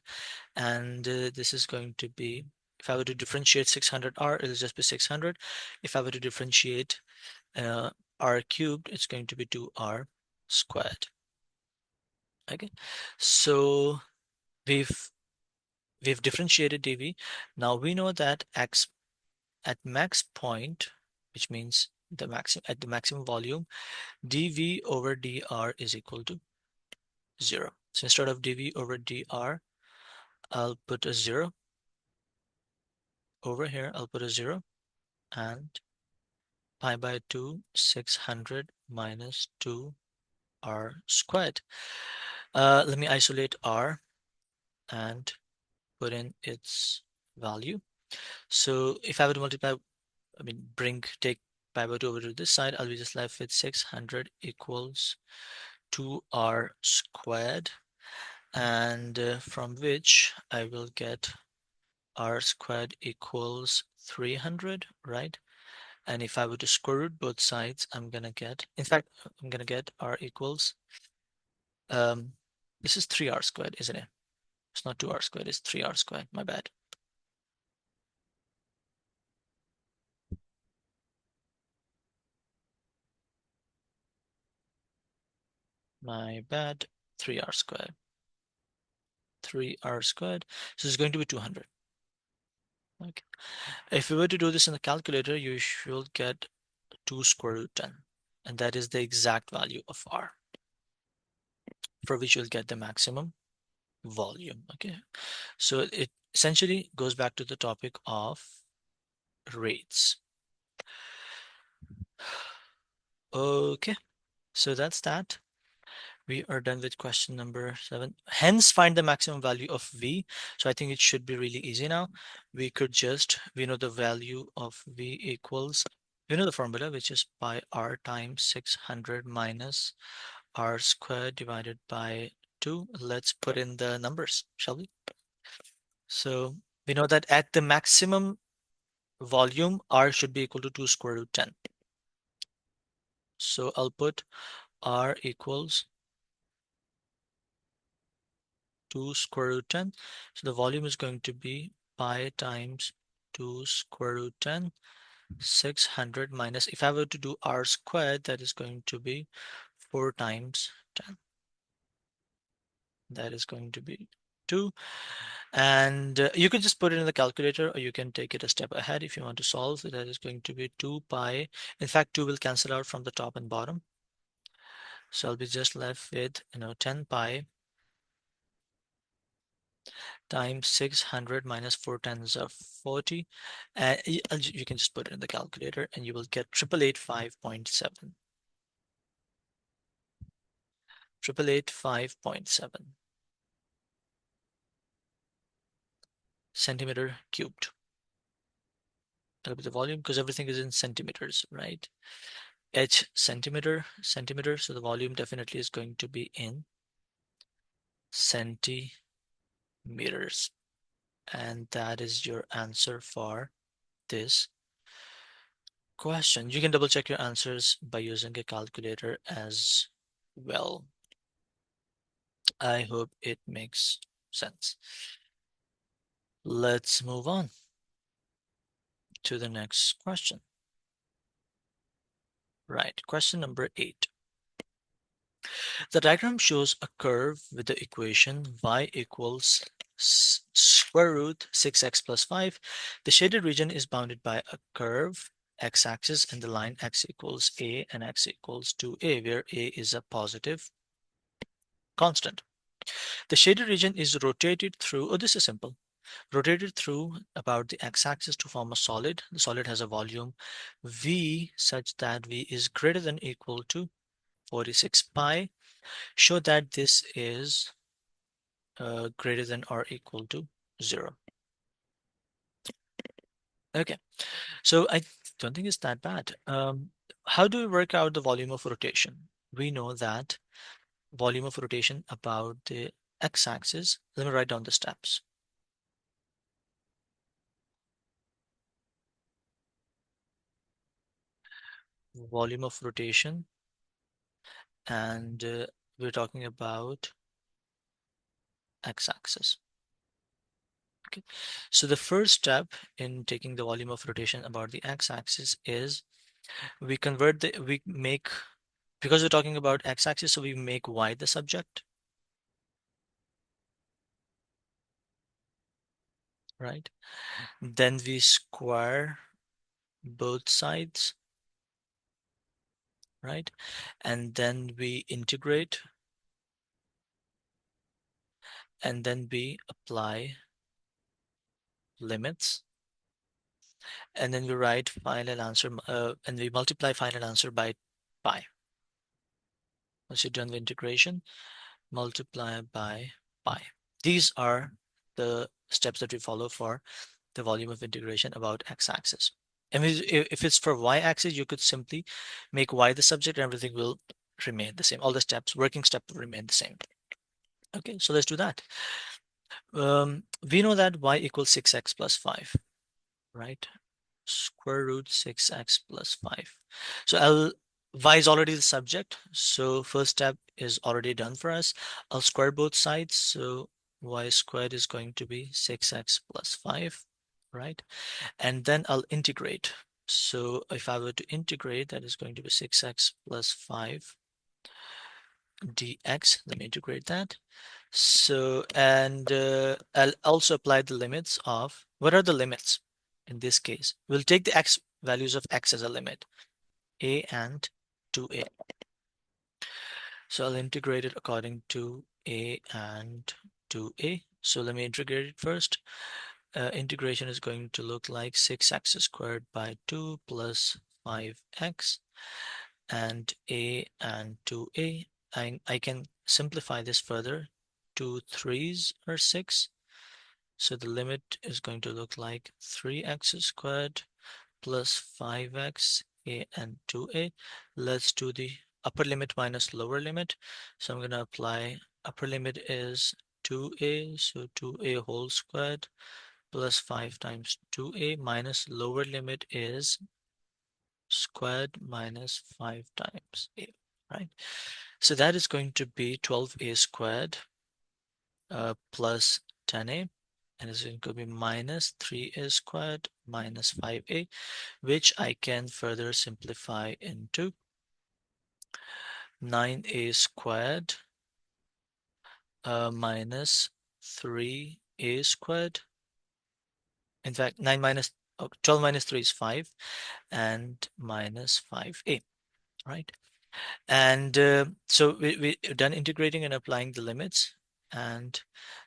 And this is going to be, if I were to differentiate 600r, it'll just be 600. If I were to differentiate r cubed, it's going to be 2r squared. Okay, so we've differentiated dV. Now we know that x at max point, which means the maximum at the maximum volume, dV over dr is equal to 0. So instead of dV over dr, I'll put a 0 over here. I'll put a 0 and pi by 2, 600 minus 2r squared. Let me isolate r and put in its value. So if I were to multiply, take pi by 2 over to this side, I'll be just left with 600 equals 2r squared, and from which I will get r squared equals 300, right? And if I were to square root both sides, I'm gonna get, in fact, I'm gonna get r equals, um, this is 3r squared, isn't it? It's not 2r squared, it's 3r squared, my bad. My bad, 3r squared. 3r squared, so it's going to be 200. Okay. If we were to do this in the calculator, you should get 2 square root 10, and that is the exact value of r, for which you'll get the maximum volume. Okay, so it essentially goes back to the topic of rates. Okay, so that's that. We are done with question number 7. Hence, find the maximum value of V. So I think it should be really easy now. We know the value of V equals, we know the formula, which is pi r times 600 minus r squared divided by 2. Let's put in the numbers, shall we? So we know that at the maximum volume, r should be equal to 2 square root 10. So I'll put r equals 2 square root 10. So the volume is going to be pi times 2 square root 10, 600 minus, if I were to do r squared, that is going to be 4 times 10. That is going to be 2. And you could just put it in the calculator, or you can take it a step ahead if you want to solve. That is going to be 2 pi. In fact, 2 will cancel out from the top and bottom. So I'll be just left with, 10 pi times 600 minus 4 tens of 40. And you can just put it in the calculator and you will get 8885.7. 8885.7 centimeter cubed. That'll be the volume because everything is in centimeters, right? H centimeter, so the volume definitely is going to be in centimeters. And that is your answer for this question. You can double check your answers by using a calculator as well. I hope it makes sense. Let's move on to the next question. Right, question number 8. The diagram shows a curve with the equation y equals square root 6x plus 5. The shaded region is bounded by a curve x-axis and the line x equals a and x equals 2a, where a is a positive constant. The shaded region is rotated through, oh, this is simple, rotated through about the x-axis to form a solid. The solid has a volume V such that V is greater than or equal to 46 pi. Show that this is greater than or equal to 0. Okay, so I don't think it's that bad. How do we work out the volume of rotation? We know that volume of rotation about the x-axis. Let me write down the steps. Volume of rotation, and we're talking about x-axis. Okay, so the first step in taking the volume of rotation about the x-axis is we make, because we're talking about x-axis, so we make y the subject, right? Then we square both sides, right? And then we integrate, and then we apply limits, and then we write final answer, and we multiply final answer by pi. Once you're done with integration, multiply by pi. These are the steps that we follow for the volume of integration about x-axis. And if it's for y-axis, you could simply make y the subject and everything will remain the same. All the steps, working step will remain the same. Okay, so let's do that. We know that y equals 6x plus 5, right? Square root 6x plus 5. So y is already the subject, so first step is already done for us. I'll square both sides, so y squared is going to be 6x plus 5, right? And then I'll integrate. So if I were to integrate, that is going to be 6x plus 5 dx. Let me integrate that. So, and I'll also apply the limits of, what are the limits in this case? We'll take the x values of x as a limit, a and 2a. So I'll integrate it according to a and 2a. So let me integrate it first. Integration is going to look like 6x squared by 2 plus 5x and a and 2a. I can simplify this further. 2 3s are 6. So the limit is going to look like 3x squared plus 5x, a and 2a. Let's do the upper limit minus lower limit. So I'm going to apply upper limit is 2a, so 2a whole squared plus 5 times 2a minus lower limit is squared minus 5 times a, right? So that is going to be 12a squared plus 10a, and it's going to be minus 3a squared minus 5a, which I can further simplify into 9a squared minus 3a squared. In fact, 12 minus 3 is 5, and minus 5a, right? And so we're done integrating and applying the limits. And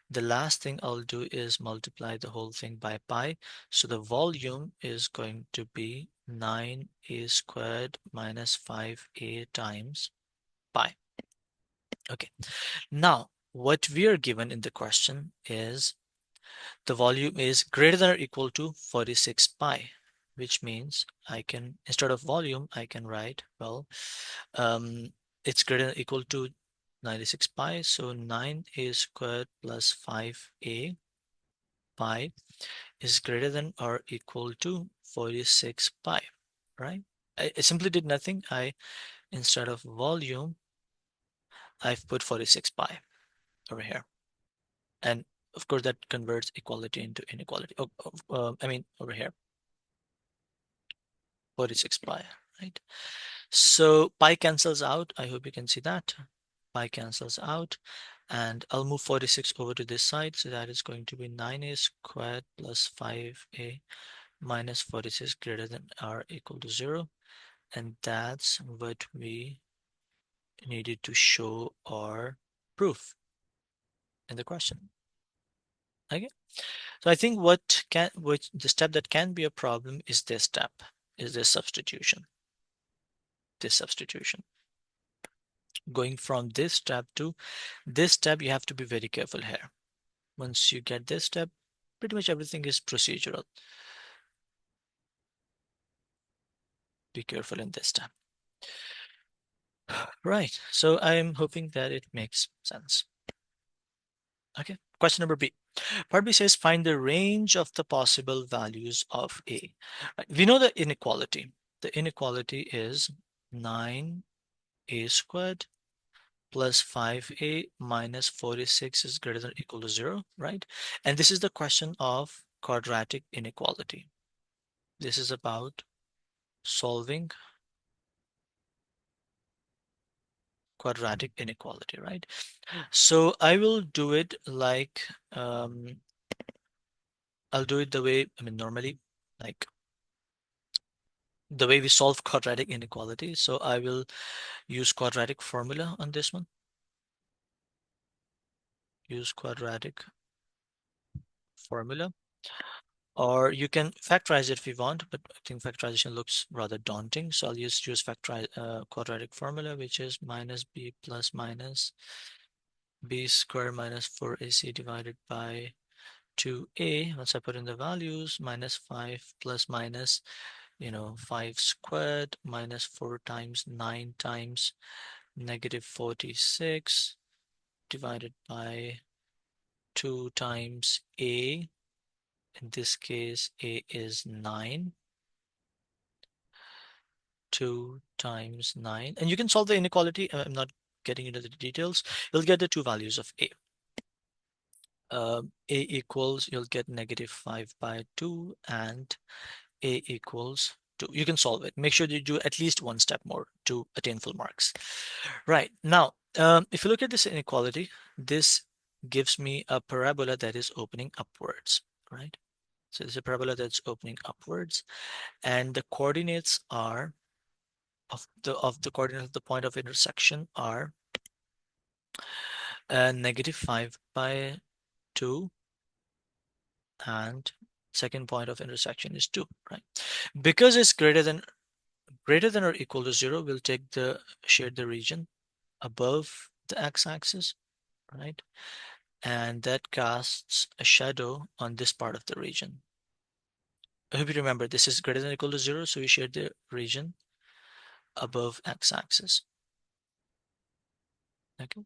the last thing I'll do is multiply the whole thing by pi. So the volume is going to be 9a squared minus 5a times pi. Okay, now what we are given in the question is the volume is greater than or equal to 46 pi, which means I can, instead of volume, I can write, well, it's greater than or equal to 96 pi, so 9a squared plus 5a pi is greater than or equal to 46 pi, right? I simply did nothing. Instead of volume, I've put 46 pi over here. And of course, that converts equality into inequality. I mean, over here, 46 pi, right? So pi cancels out. I hope you can see that. Pi cancels out. And I'll move 46 over to this side. So that is going to be 9a squared plus 5a minus 46 greater than or equal to 0. And that's what we needed to show or prove in the question. Okay. So I think which the step that can be a problem is this step, is this substitution. This substitution. Going from this step to this step, you have to be very careful here. Once you get this step, pretty much everything is procedural. Be careful in this step. Right. So I'm hoping that it makes sense. Okay. Question number B. Part B says find the range of the possible values of A. Right. We know the inequality. The inequality is 9A squared plus 5A minus 46 is greater than or equal to 0, right? And this is the question of quadratic inequality. This is about solving quadratic inequality, right? So I will do it like, I'll do it the way, normally, like the way we solve quadratic inequality. So I will use quadratic formula on this one. Use quadratic formula. Or you can factorize it if you want, but I think factorization looks rather daunting. So I'll use quadratic formula, which is minus b plus minus b squared minus 4ac divided by 2a. Once I put in the values, minus 5 plus minus, 5 squared minus 4 times 9 times negative 46 divided by 2 times a. In this case, a is 9. 2 times 9. And you can solve the inequality. I'm not getting into the details. You'll get the two values of a. A equals, you'll get negative 5 by 2 and a equals 2. You can solve it. Make sure you do at least one step more to attain full marks. Right. Now, if you look at this inequality, this gives me a parabola that is opening upwards, right? So it's a parabola that's opening upwards, and the coordinates are of the coordinates of the point of intersection are negative 5 by 2 and second point of intersection is 2, right? Because it's greater than or equal to 0, we'll take the shade the region above the x-axis, right? And that casts a shadow on this part of the region. I hope you remember this is greater than or equal to 0, so we shade the region above x-axis. Okay,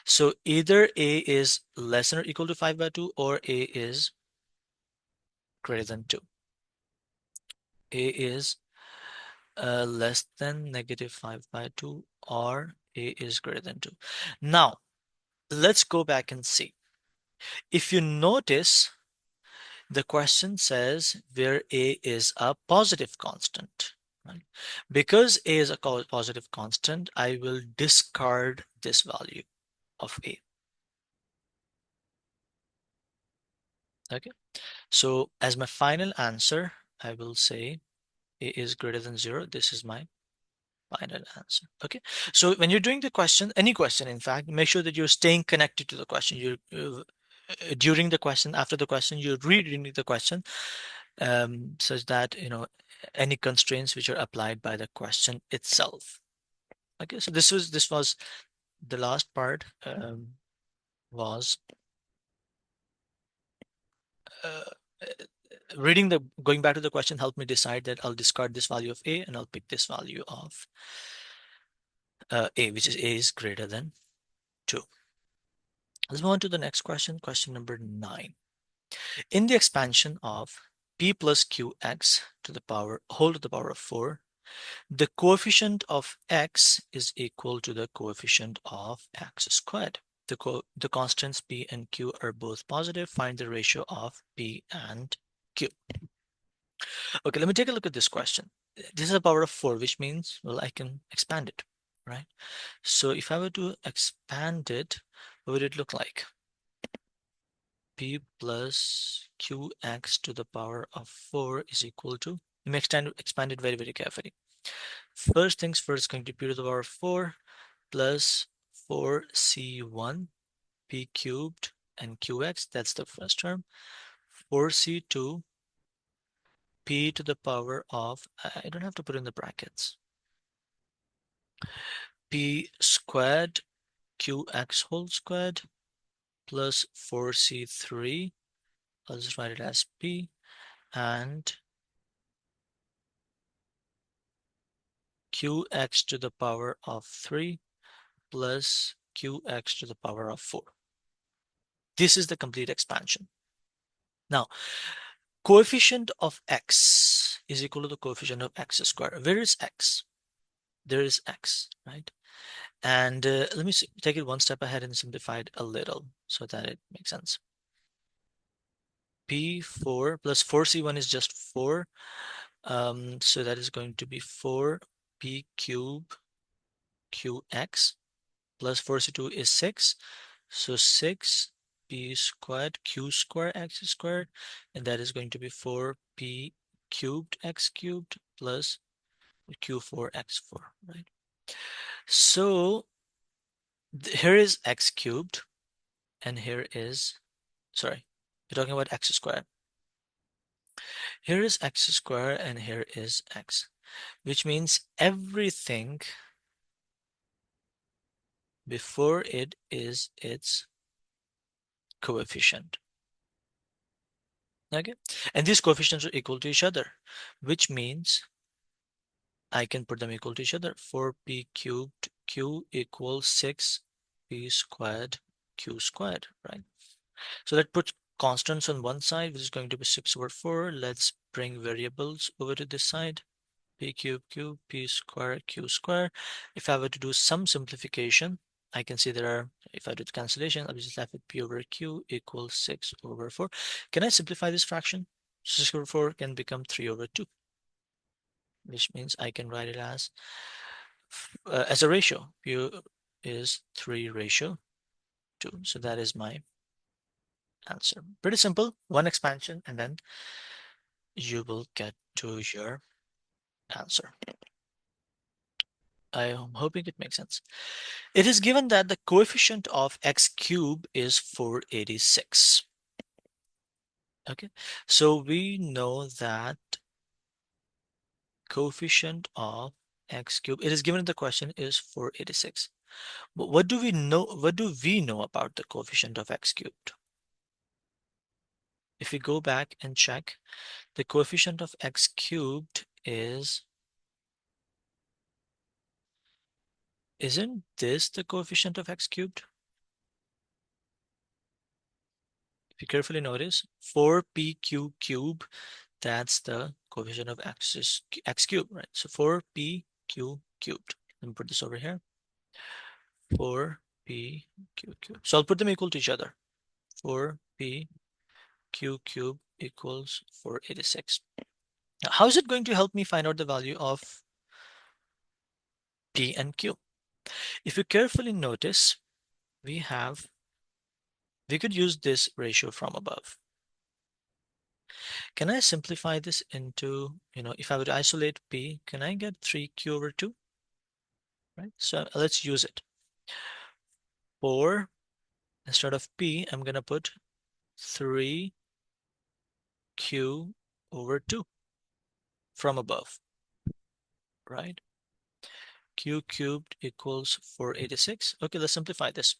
so either a is less than or equal to 5 by 2 or a is greater than 2. A is less than negative 5 by 2 or a is greater than 2. Now, let's go back and see. If you notice, the question says where a is a positive constant. Right? Because a is a positive constant, I will discard this value of a. Okay, so as my final answer, I will say a is greater than 0. This is my final answer. Okay, so when you're doing the question, any question, in fact, make sure that you're staying connected to the question. During the question, after the question, you're reading the question, such that any constraints which are applied by the question itself. Okay, so this was the last part. Was uh, going back to the question helped me decide that I'll discard this value of a and I'll pick this value of a, which is a is greater than 2. Let's move on to the next question, question number 9. In the expansion of p plus qx to the power whole to the power of 4, the coefficient of x is equal to the coefficient of x squared. The constants p and q are both positive. Find the ratio of p and q. Okay, let me take a look at this question. This is a power of 4, which means, well, I can expand it, right? So if I were to expand it, what would it look like? p plus qx to the power of 4 is equal to, let me expand it very, very carefully. First things first, going to be p to the power of 4 plus 4c1 p cubed and qx, that's the first term, 4c2 p to the power of, I don't have to put in the brackets, p squared qx whole squared plus 4c3, I'll just write it as p, and qx to the power of 3 plus qx to the power of 4. This is the complete expansion. Now, coefficient of x is equal to the coefficient of x squared. Where is x? There is x, right? And let me take it one step ahead and simplify it a little so that it makes sense. P4 plus 4c1 is just 4. So that is going to be 4p cube qx plus 4c2 is 6. So 6p squared q square x squared, and that is going to be 4p cubed x cubed plus q4 x4, right? So here is x cubed, and here is, sorry, we're talking about x squared. Here is x squared, and here is x, which means everything before it is its coefficient. Okay, and these coefficients are equal to each other, which means I can put them equal to each other. 4p cubed q equals 6p squared q squared, right? So that puts constants on one side, which is going to be 6 over 4. Let's bring variables over to this side. P cube q, p square q square. If I were to do some simplification, I can see there are, if I do the cancellation, I'll be just left with p over q equals 6 over 4. Can I simplify this fraction? 6 over 4 can become 3 over 2, which means I can write it as a ratio. P is 3 ratio 2. So that is my answer. Pretty simple, one expansion, and then you will get to your answer. I am hoping it makes sense. It is given that the coefficient of x cube is 486. Okay, so we know that coefficient of x cube, it is given in the question, is 486. But what do we know? What do we know about the coefficient of x cubed? If we go back and check, the coefficient of x cubed is, isn't this the coefficient of x cubed? If you carefully notice, 4pq cube, that's the coefficient of x cubed, right? So 4pq cubed. Let me put this over here. 4pq cubed. So I'll put them equal to each other. 4pq cubed equals 486. Now, how is it going to help me find out the value of p and q? If you carefully notice, we could use this ratio from above. Can I simplify this into, if I would isolate p, can I get 3q over 2? Right? So let's use it. 4, instead of p, I'm going to put 3q over 2 from above, right? Q cubed equals 486. Okay, let's simplify this.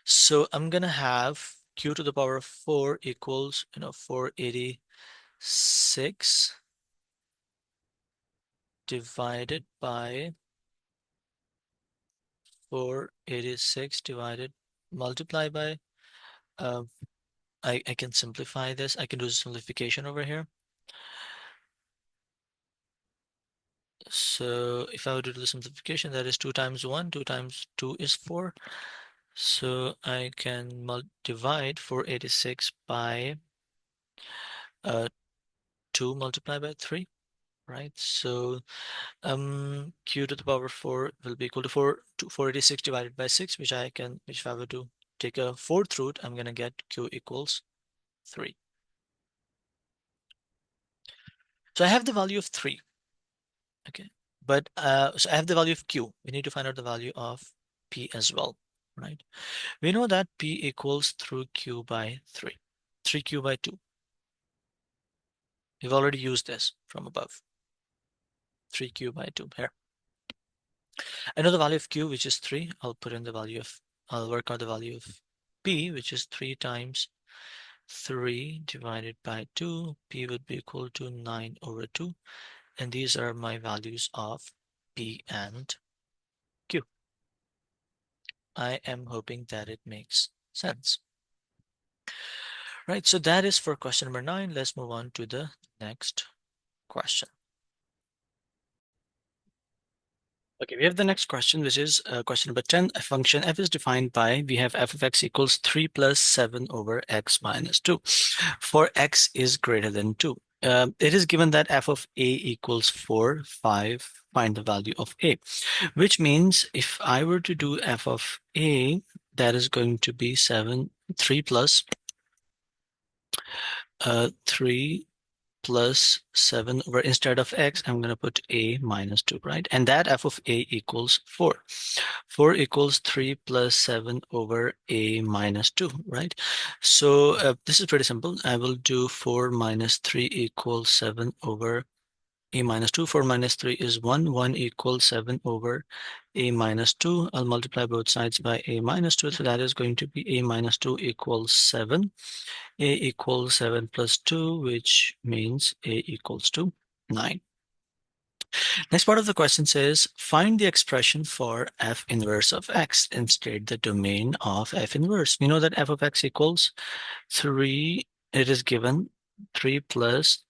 So I'm going to have q to the power of 4 equals, 486 divided by 486 divided, multiply by, uh, I can simplify this. I can do simplification over here. So if I were to do the simplification, that is 2 times 1, 2 times 2 is 4. So I can divide 486 by 2 multiplied by 3, right? So q to the power 4 will be equal to 486 divided by 6, which if I were to take a fourth root, I'm going to get q equals 3. So I have the value of 3. Okay. But so I have the value of q. We need to find out the value of p as well, right? We know that p equals through q by 3. 3q by 2. We've already used this from above. 3q by 2 here. I know the value of q, which is 3. I'll work out the value of p, which is 3 times 3 divided by 2. P would be equal to 9 over 2. And these are my values of p and q. I am hoping that it makes sense. Right, so that is for question number 9. Let's move on to the next question. Okay, we have the next question, which is question number 10. A function f is defined by, we have f of x equals 3 plus 7 over x minus 2. For x is greater than 2. It is given that f of a equals 4, 5, find the value of a. Which means if I were to do f of a, that is going to be 3 plus 3 plus 7 over, instead of x, I'm going to put a minus 2, right? And that f of a equals 4. 4 equals 3 plus 7 over a minus 2, right? So this is pretty simple. I will do 4 minus 3 equals 7 over a minus 2. 4 minus 3 is 1. 1 equals 7 over a minus 2. I'll multiply both sides by a minus 2. So that is going to be a minus 2 equals 7. A equals 7 plus 2, which means a equals to 9. Next part of the question says, find the expression for f inverse of x and state the domain of f inverse. We know that f of x equals 3. It is given 3 plus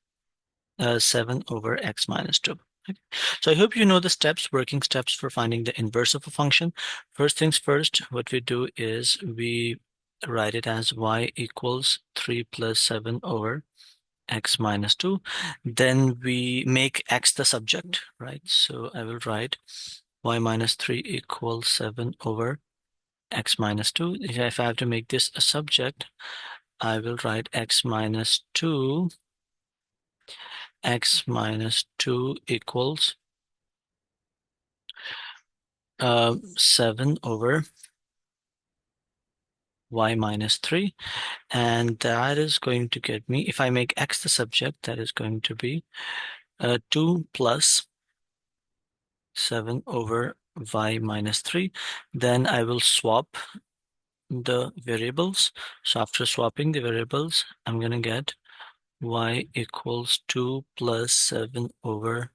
7 over x minus 2. Okay. So I hope you know the steps, working steps for finding the inverse of a function. First things first, what we do is we write it as y equals 3 plus 7 over x minus 2. Then we make x the subject, right? So I will write y minus 3 equals 7 over x minus 2. If I have to make this a subject, I will write x minus 2 equals 7 over y minus 3, and that is going to get me, if I make x the subject, that is going to be 2 plus 7 over y minus 3. Then I will swap the variables. So after swapping the variables, I'm going to get y equals 2 plus 7 over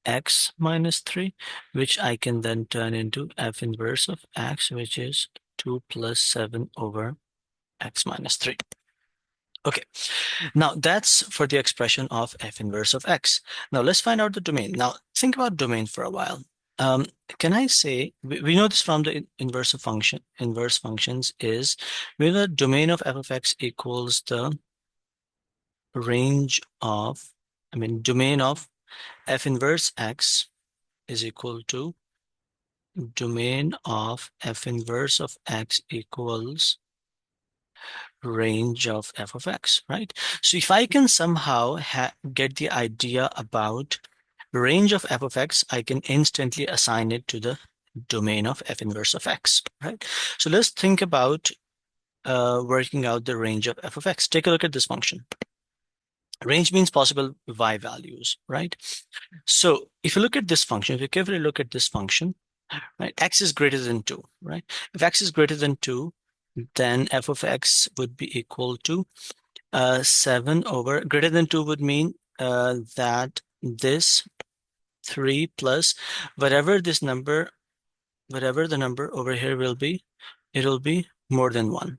x minus 3, which I can then turn into f inverse of x, which is 2 plus 7 over x minus 3. Okay, now that's for the expression of f inverse of x. Now let's find out the domain. Now think about domain for a while. Can I say, we know this from the inverse functions is, we know the domain of f of x equals the range of, domain of f inverse x is equal to domain of f inverse of x equals range of f of x, right? So if I can somehow get the idea about range of f of x, I can instantly assign it to the domain of f inverse of x, right? So let's think about working out the range of f of x. Take a look at this function. Range means possible y values, right? So if you look at this function, if you carefully look at this function, right, x is greater than 2, right? If x is greater than 2, then f of x would be equal to 7 over, greater than 2 would mean that this 3 plus whatever the number over here will be, it will be more than 1.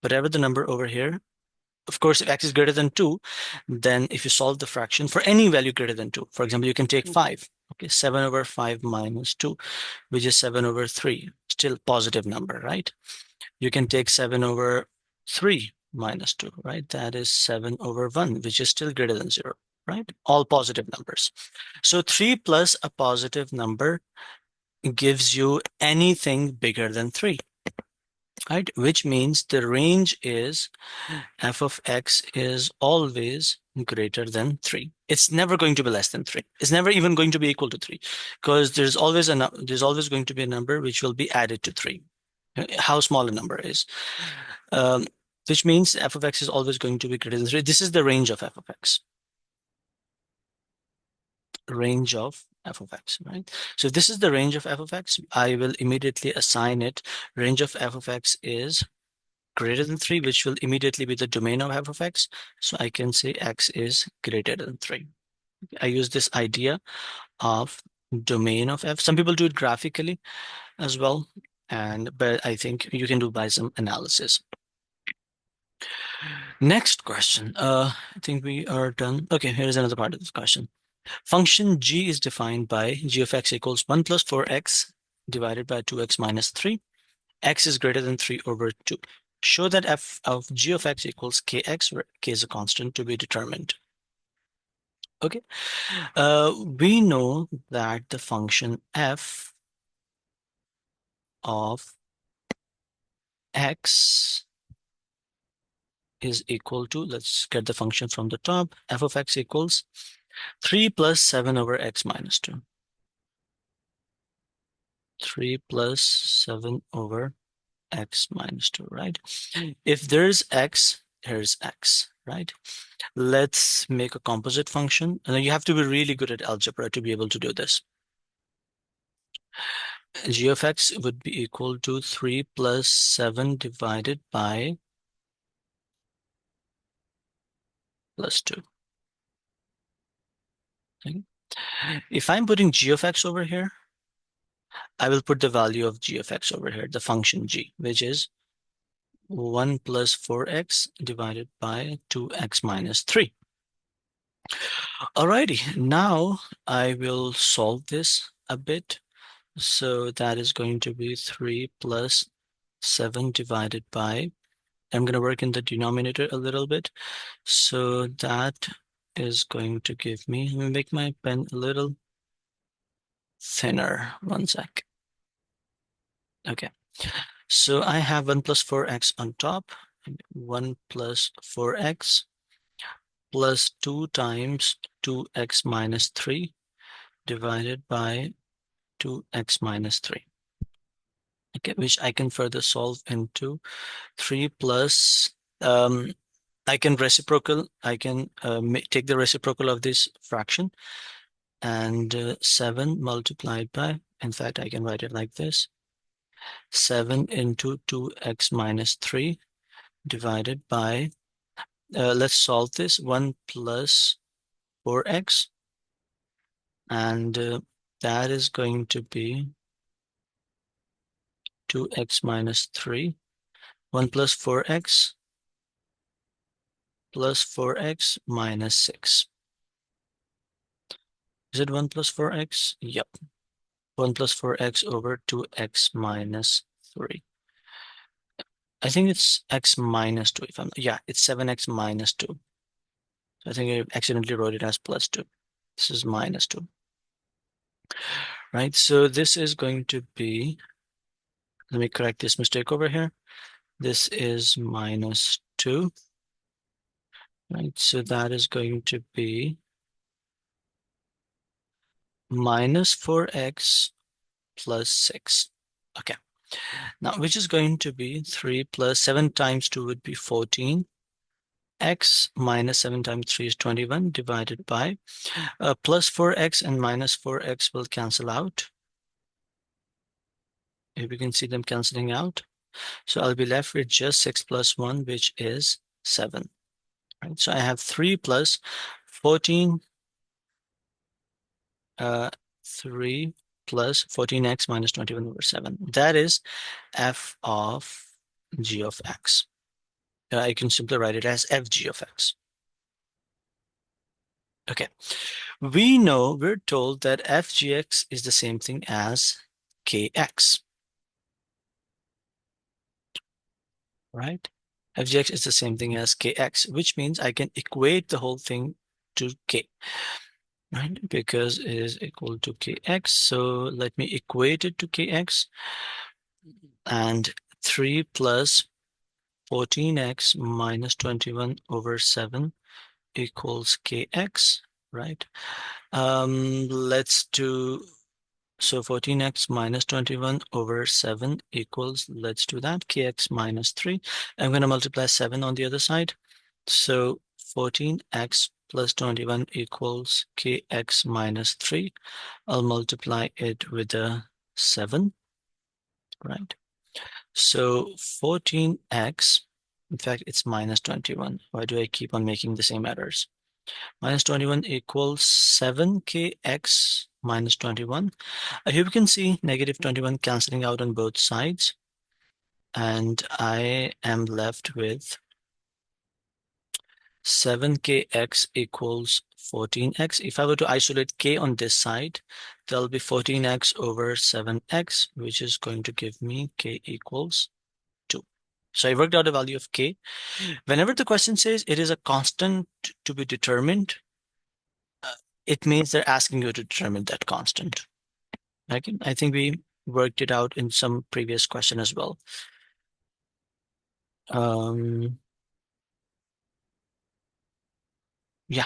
Whatever the number over here, of course, if x is greater than 2, then if you solve the fraction for any value greater than 2, for example, you can take 5. Okay, 7 over 5 minus 2, which is 7 over 3, still positive number, right? You can take 7 over 3 minus 2, right? That is 7 over 1, which is still greater than 0, right? All positive numbers. So 3 plus a positive number gives you anything bigger than 3. right? Which means the range is f of x is always greater than 3. It's never going to be less than 3. It's never even going to be equal to 3 because there's always going to be a number which will be added to 3. How small a number is. Um, which means f of x is always going to be greater than 3. This is the range of f of x. Range of f of x, right? So if this is the range of f of x, I will immediately assign it range of f of x is greater than 3, which will immediately be the domain of f of x. So I can say x is greater than 3. I use this idea of domain of f. Some people do it graphically as well, but I think you can do by some analysis. Next question. I think we are done. Okay, here's another part of this question. Function g is defined by g of x equals 1 plus 4x divided by 2x minus 3. X is greater than 3 over 2. Show that f of g of x equals kx, where k is a constant to be determined. Okay, we know that the function f of x is equal to, let's get the function from the top, f of x equals 3 plus 7 over x minus 2. 3 plus 7 over x minus 2, right? If there's x, here's x, right? Let's make a composite function. And you have to be really good at algebra to be able to do this. G of x would be equal to 3 plus 7 divided by plus 2. Okay. If I'm putting g of x over here, I will put the value of g of x over here, the function g, which is 1 plus 4x divided by 2x minus 3. Alrighty, now I will solve this a bit. So that is going to be 3 plus 7 divided by, I'm going to work in the denominator a little bit. So that is going to give me, let me make my pen a little thinner. One sec. Okay. So I have 1 plus 4x on top, 1 plus 4x plus 2 times 2x minus 3 divided by 2x minus 3. Okay, which I can further solve into 3 plus, I can take the reciprocal of this fraction, and 7 multiplied by, in fact, I can write it like this, 7 into 2x minus 3 divided by, let's solve this, 1 plus 4x, and that is going to be 2x minus 3, 1 plus 4x plus 4x minus 6. Is it 1 plus 4x? Yep. 1 plus 4x over 2x minus 3. I think it's x minus 2. Yeah, it's 7x minus 2. So I think I accidentally wrote it as plus 2. This is minus 2. Right, so this is going to be, let me correct this mistake over here. This is minus 2. Right, so that is going to be minus 4x plus 6. Okay, now which is going to be 3 plus 7 times 2 would be 14. X minus 7 times 3 is 21 divided by plus 4x and minus 4x will cancel out. If you can see them canceling out. So I'll be left with just 6 plus 1, which is 7. Right? So I have 3 plus 14, 3 plus 14x minus 21 over 7. That is f of g of x. I can simply write it as fg of x. Okay, we're told that fgx is the same thing as kx, right? Fgx is the same thing as kx, which means I can equate the whole thing to k, right? Because it is equal to kx. So let me equate it to kx. And 3 plus 14x minus 21 over 7 equals kx, right? Let's do, so 14x minus 21 over 7 equals, let's do that, kx minus 3. I'm going to multiply 7 on the other side. So 14x plus 21 equals kx minus 3. I'll multiply it with a 7, right? So 14x, in fact, it's minus 21. Why do I keep on making the same errors? Minus 21 equals 7kx minus 21. Here we can see negative 21 canceling out on both sides. And I am left with 7kx equals 14x. If I were to isolate k on this side, there'll be 14x over 7x, which is going to give me k equals 2. So I worked out the value of k. Whenever the question says it is a constant to be determined, uh, it means they're asking you to determine that constant. Okay? I think we worked it out in some previous question as well. Yeah,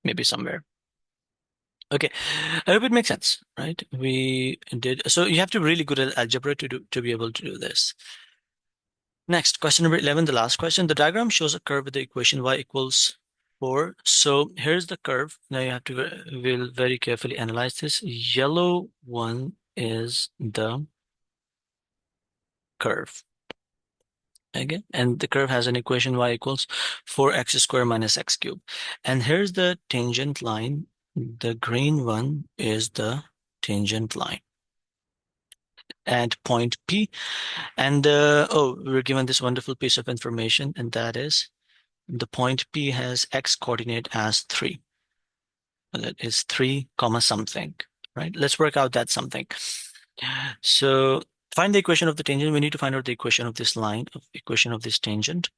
maybe somewhere. Okay, I hope it makes sense, right? We did, so you have to be really good at algebra to be able to do this. Next, question number 11, the last question. The diagram shows a curve with the equation y equals 4. So here's the curve. Now you have to will very carefully analyze this. Yellow one is the curve. Again, and the curve has an equation y equals 4x squared minus x cubed. And here's the tangent line. The green one is the tangent line at point P. And oh, we're given this wonderful piece of information, and that is the point P has x coordinate as 3. That is 3 comma something, right? Let's work out that something. So find the equation of the tangent. We need to find out the equation of this line, equation of this tangent.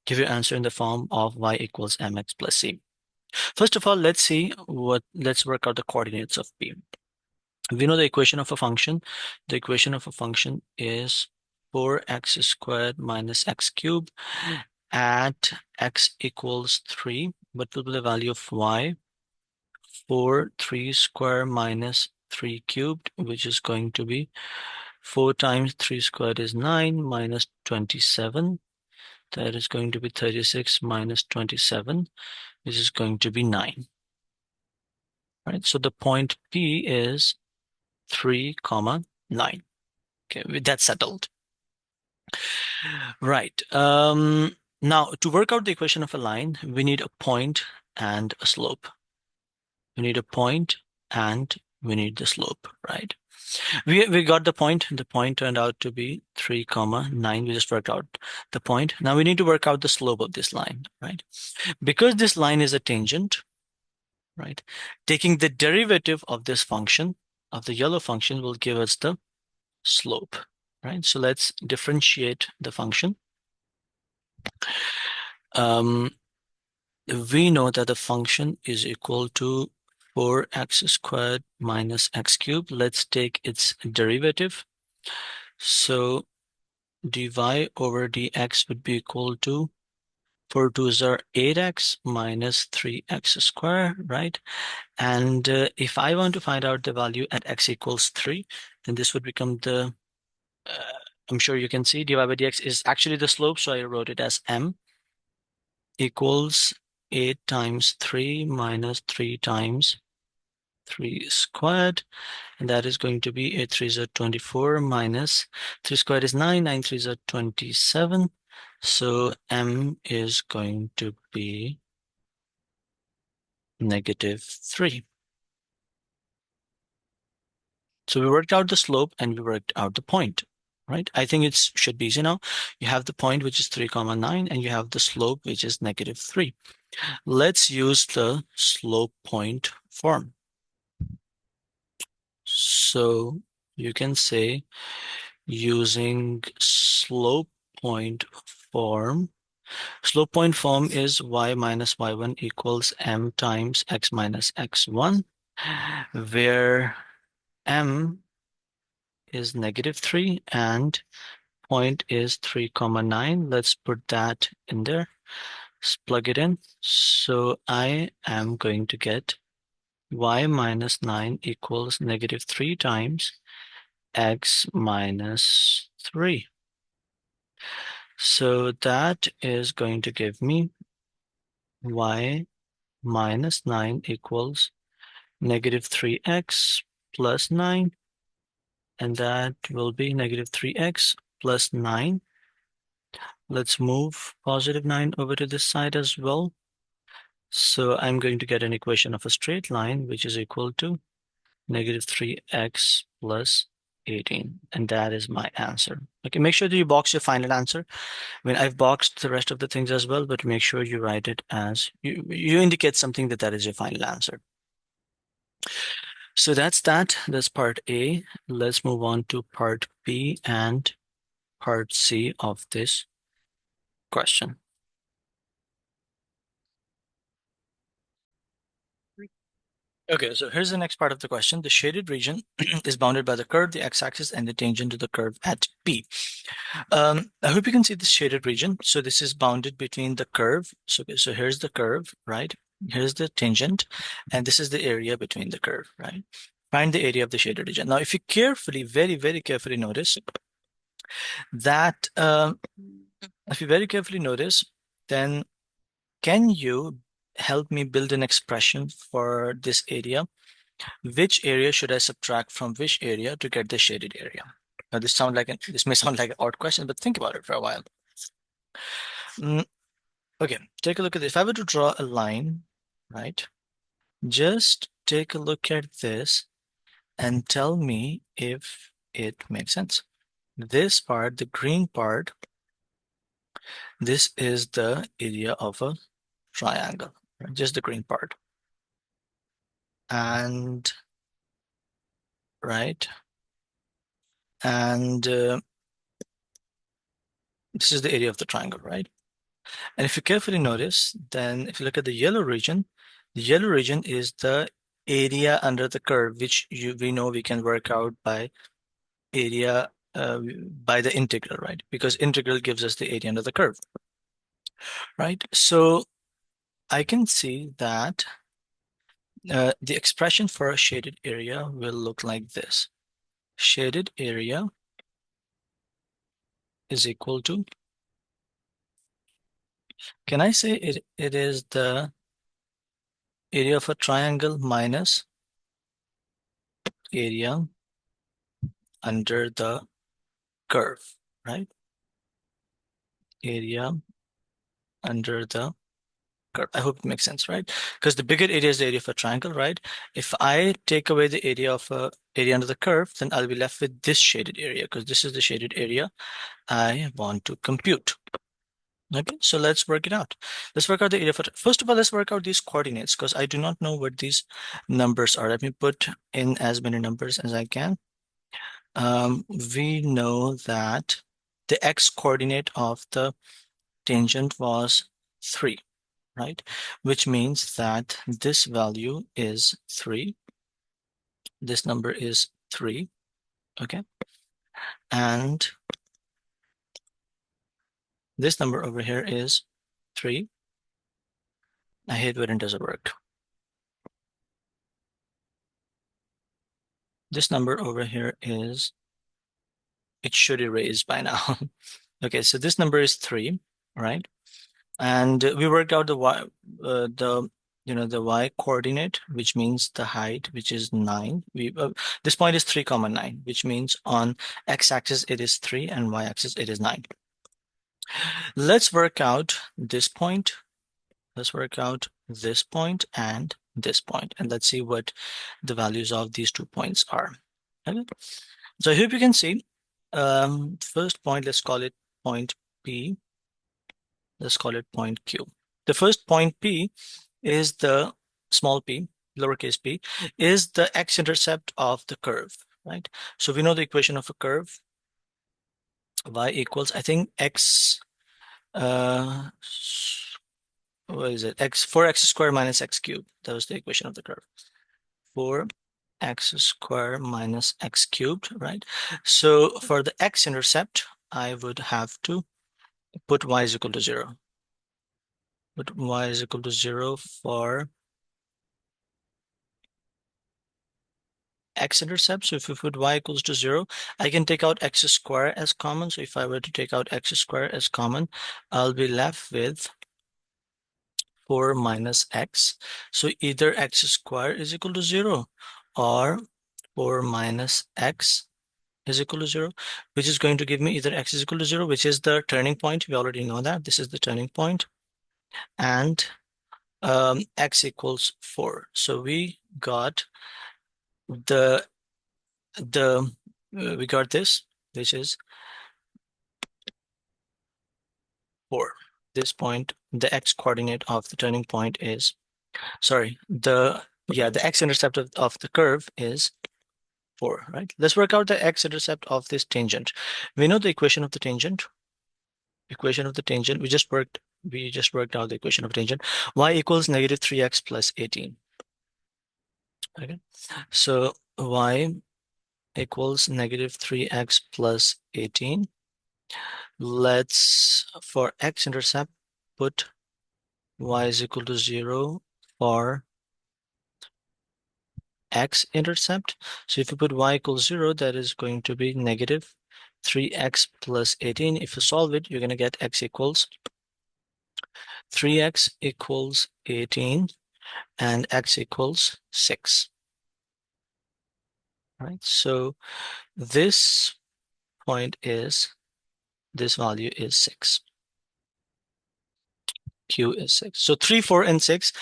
Give your answer in the form of y equals mx plus c. First of all, let's work out the coordinates of P. We know the equation of a function. The equation of a function is 4x squared minus x cubed at x equals 3. What will be the value of y? 4, 3 squared minus 3 cubed, which is going to be 4 times 3 squared is 9 minus 27. That is going to be 36 minus 27, which is going to be 9. Right, so the point P is 3 comma 9. Okay, that's settled. Right. Now to work out the equation of a line, we need a point and a slope. We need a point and we need the slope, right? We got the point. The point turned out to be 3 comma 9. We just worked out the point. Now we need to work out the slope of this line, right? Because this line is a tangent, right? Taking the derivative of this function, of the yellow function, will give us the slope, right? So let's differentiate the function. We know that the function is equal to 4x squared minus x cubed. Let's take its derivative. So dy over dx would be equal to 4 2s are 8x minus 3x squared, right? And if I want to find out the value at x equals 3, then this would become the, I'm sure you can see, dy by dx is actually the slope, so I wrote it as m equals 8 times 3 minus 3 times 3 squared, and that is going to be 8 3s are 24 minus 3 squared is 9, 9 3s are 27. So m is going to be -3. So we worked out the slope and we worked out the point, right? I think it should be easy now. You have the point, which is 3 comma 9, and you have the slope, which is -3. Let's use the slope point form. So you can say, using slope point form, slope point form is y minus y1 equals m times x minus x1, where m is -3 and point is 3,9. Let's put that in there. Let's plug it in. So I am going to get y minus 9 equals negative 3 times x minus 3. So that is going to give me y minus 9 equals negative 3x plus 9, and that will be negative 3x plus 9. Let's move positive 9 over to this side as well. So I'm going to get an equation of a straight line, which is equal to negative 3x plus 18. And that is my answer. Okay, make sure that you box your final answer. I mean, I've boxed the rest of the things as well, but make sure you write it as, you indicate something that is your final answer. So that's that. That's part A. Let's move on to part B and part C of this question. Okay, so here's the next part of the question. The shaded region is bounded by the curve, the x-axis, and the tangent to the curve at P. I hope you can see this shaded region. So this is bounded between the curve. So here's the curve, right? Here's the tangent, and this is the area between the curve, right? Find the area of the shaded region. Now, if you carefully, very, very carefully notice that, if you very carefully notice, then can you help me build an expression for this area? Which area should I subtract from which area to get the shaded area? Now, this may sound like an odd question, but think about it for a while. Okay, take a look at this. If I were to draw a line, right? Just take a look at this and tell me if it makes sense. This part, the green part, this is the area of a triangle, right? Just the green part. And, right? And this is the area of the triangle, right? And if you carefully notice, then if you look at the yellow region is the area under the curve, which we know we can work out by area by the integral, right? Because integral gives us the area under the curve, right? So I can see that the expression for a shaded area will look like this. Shaded area is equal to, can I say it is the area of a triangle minus area under the curve, right? Area under the curve. I hope it makes sense, right? Because the bigger area is the area of a triangle, right? If I take away the area of a area under the curve, then I'll be left with this shaded area because this is the shaded area I want to compute. Okay, so let's work it out. Let's work out the area for, first of all, let's work out these coordinates because I do not know what these numbers are. Let me put in as many numbers as I can. We know that the x coordinate of the tangent was 3, right? Which means that this value is 3. This number is 3, okay? And this number over here is 3. I hate when it doesn't work. This number over here is, it should erase by now. Okay, so this number is 3, right? And we worked out the y, the y coordinate, which means the height, which is 9. This point is 3,9, which means on x-axis it is 3 and y-axis it is 9. Let's work out this point. Let's work out this point and this point, and let's see what the values of these 2 points are. Okay. So here we can see, first point, let's call it point P. Let's call it point Q. The first point P is the small p, lowercase p, is the x-intercept of the curve, right? So we know the equation of a curve, y equals, I think x, what is it? 4x squared minus x cubed. That was the equation of the curve. 4x squared minus x cubed, right? So for the x-intercept, I would have to put y is equal to 0. Put y is equal to 0 for x-intercept. So if we put y equals to 0, I can take out x squared as common. So if I were to take out x squared as common, I'll be left with 4 minus x. So either x squared is equal to 0 or 4 minus x is equal to 0, which is going to give me either x is equal to 0, which is the turning point. We already know that. This is the turning point. And x equals 4. So we got the the we got this, which is 4. This point, the x coordinate of the turning point is, sorry, the x-intercept of the curve is 4, right? Let's work out the x-intercept of this tangent. We know the equation of the tangent. Equation of the tangent. We just worked out the equation of tangent. Y equals negative 3x plus 18. Okay. So y equals negative 3x plus 18. Let's, for x-intercept, put y is equal to 0 for x-intercept. So if you put y equals 0, that is going to be negative 3x plus 18. If you solve it, you're going to get x equals 3x equals 18 and x equals 6. Right? So this point is, this value is 6. Q is 6. So 3, 4, and 6,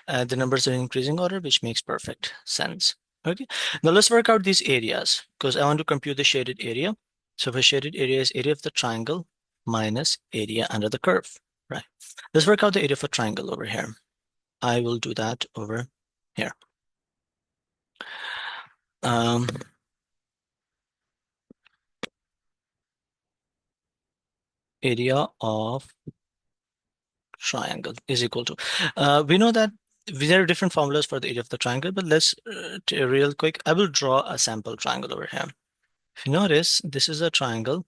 the numbers are in increasing order, which makes perfect sense. Okay, now let's work out these areas because I want to compute the shaded area. So the shaded area is area of the triangle minus area under the curve, right? Let's work out the area of a triangle over here. I will do that over here. Um, area of triangle is equal to, we know that there are different formulas for the area of the triangle, but let's real quick, I will draw a sample triangle over here. If you notice, this is a triangle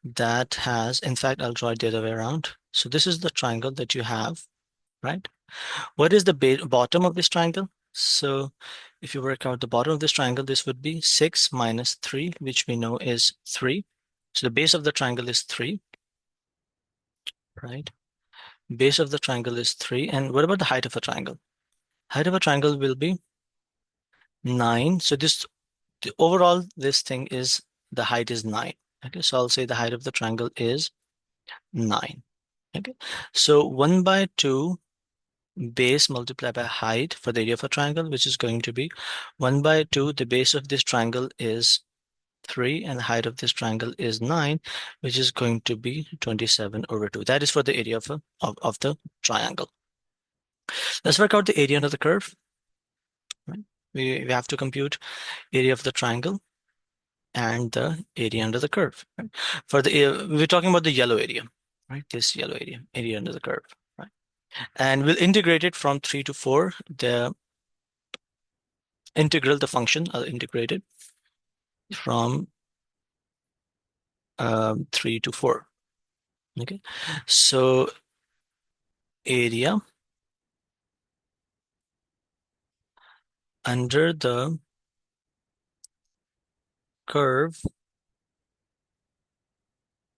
that has, in fact, I'll draw it the other way around. So this is the triangle that you have, right? What is the bottom of this triangle? So if you work out the bottom of this triangle, this would be 6 minus 3, which we know is 3. So the base of the triangle is 3, right? Base of the triangle is 3. And what about the height of a triangle? Height of a triangle will be 9. So overall, this thing is, the height is 9. Okay, so I'll say the height of the triangle is 9. Okay, so 1 by 2 base multiplied by height for the area of a triangle, which is going to be 1 by 2. The base of this triangle is 3 and the height of this triangle is 9, which is going to be 27 over 2. That is for the area of the triangle. Let's work out the area under the curve. Right? We have to compute area of the triangle and the area under the curve. Right? For the we're talking about the yellow area, right? This yellow area under the curve, right? And we'll integrate it from 3 to 4. The integral, the function, I'll integrate it from 3 to 4. Okay, so area under the curve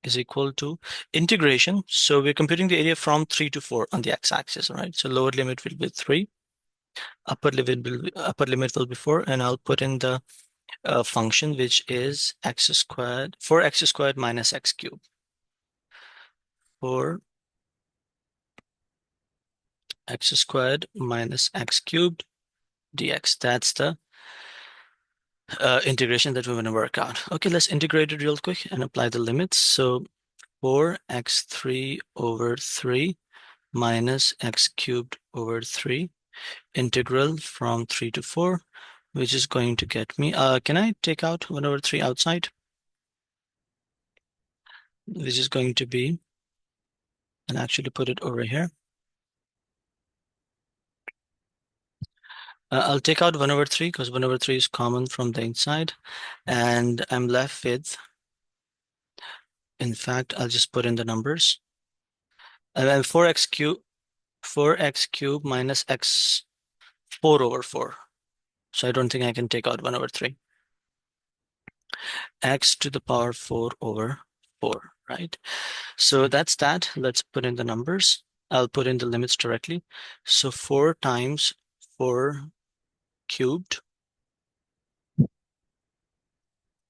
is equal to integration. So we're computing the area from 3 to 4 on the x-axis, right? So lower limit will be 3, upper limit will be 4, and I'll put in the function which is x squared, 4x squared minus x cubed. 4x squared minus x cubed dx. That's the integration that we want to work out. Okay, let's integrate it real quick and apply the limits. So 4x3 over 3 minus x cubed over 3 integral from 3 to 4, which is going to get me, can I take out 1 over 3 outside? Which is going to be, and actually put it over here. I'll take out 1 over 3 because 1 over 3 is common from the inside. And I'm left with In fact, I'll just put in the numbers. And then 4x cubed minus x 4 over 4. So I don't think I can take out 1 over 3. X to the power 4 over 4, right? So that's that. Let's put in the numbers. I'll put in the limits directly. So 4 times 4 cubed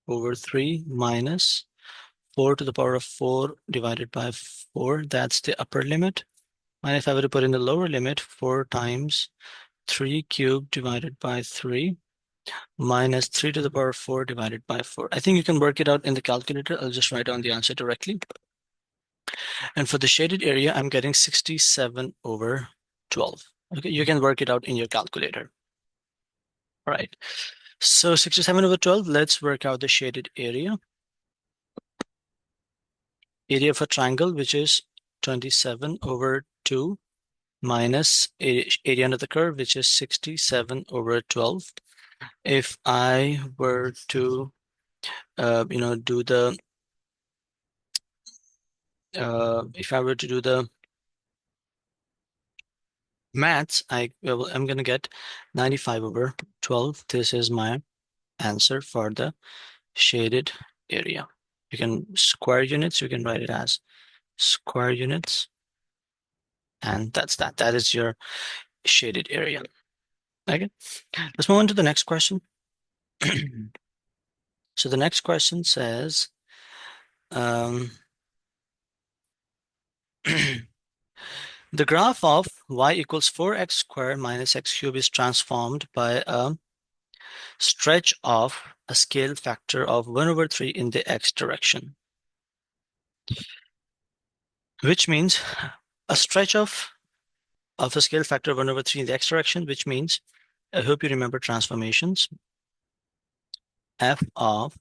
over 3 minus 4 to the power of 4 divided by 4. That's the upper limit. And if I were to put in the lower limit, 4 times 3 cubed divided by 3 minus 3 to the power of 4 divided by 4. I think you can work it out in the calculator. I'll just write down the answer directly. And for the shaded area, I'm getting 67 over 12. Okay, you can work it out in your calculator. All right. So 67 over 12, let's work out the shaded area. Area of a triangle, which is 27 over 2 minus area under the curve, which is 67 over 12. If I were to, do the, if I were to do the maths, I'm going to get 95 over 12. This is my answer for the shaded area. You can square units, you can write it as square units. And that's that. That is your shaded area. Okay, let's move on to the next question. So the next question says, the graph of y equals 4x squared minus x cubed is transformed by a stretch of a scale factor of 1 over 3 in the x direction, which means a stretch of a scale factor of 1 over 3 in the x direction, which means, I hope you remember transformations, f of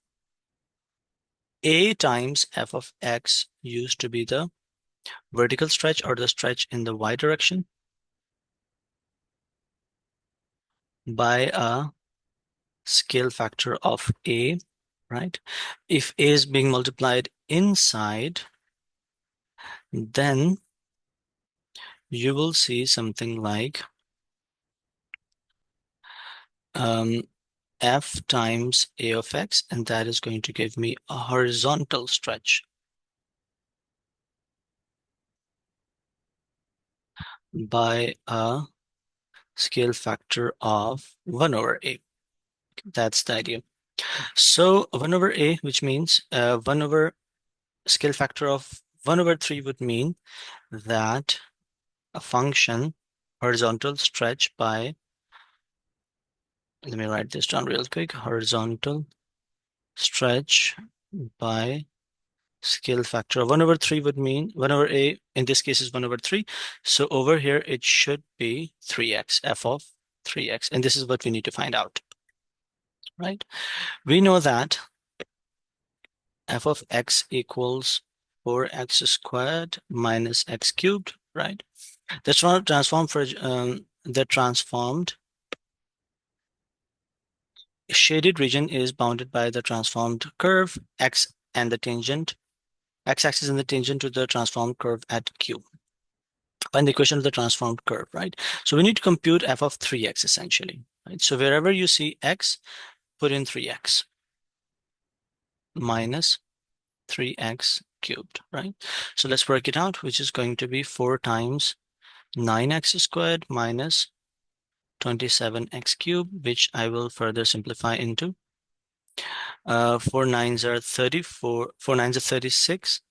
a times f of x used to be the vertical stretch or the stretch in the y direction by a scale factor of a, right? If a is being multiplied inside, then you will see something like f times a of x, and that is going to give me a horizontal stretch by a scale factor of 1 over a. That's the idea. So 1 over a, which means 1 over scale factor of 1 over 3 would mean that a function horizontal stretch by, let me write this down real quick, horizontal stretch by scale factor of 1 over 3 would mean 1 over a, in this case is 1 over 3. So over here it should be 3x, f of 3x. And this is what we need to find out, right? We know that f of x equals 4x squared minus x cubed, right? The the transformed shaded region is bounded by the transformed curve x and the tangent, x-axis and the tangent to the transformed curve at q. Find the equation of the transformed curve, right? So we need to compute f of 3x essentially, right? So wherever you see x, put in 3x minus 3x cubed, right? So let's work it out, which is going to be 4 times 9x squared minus 27x cubed, which I will further simplify into 4 nines are 34, 4 nines are 36,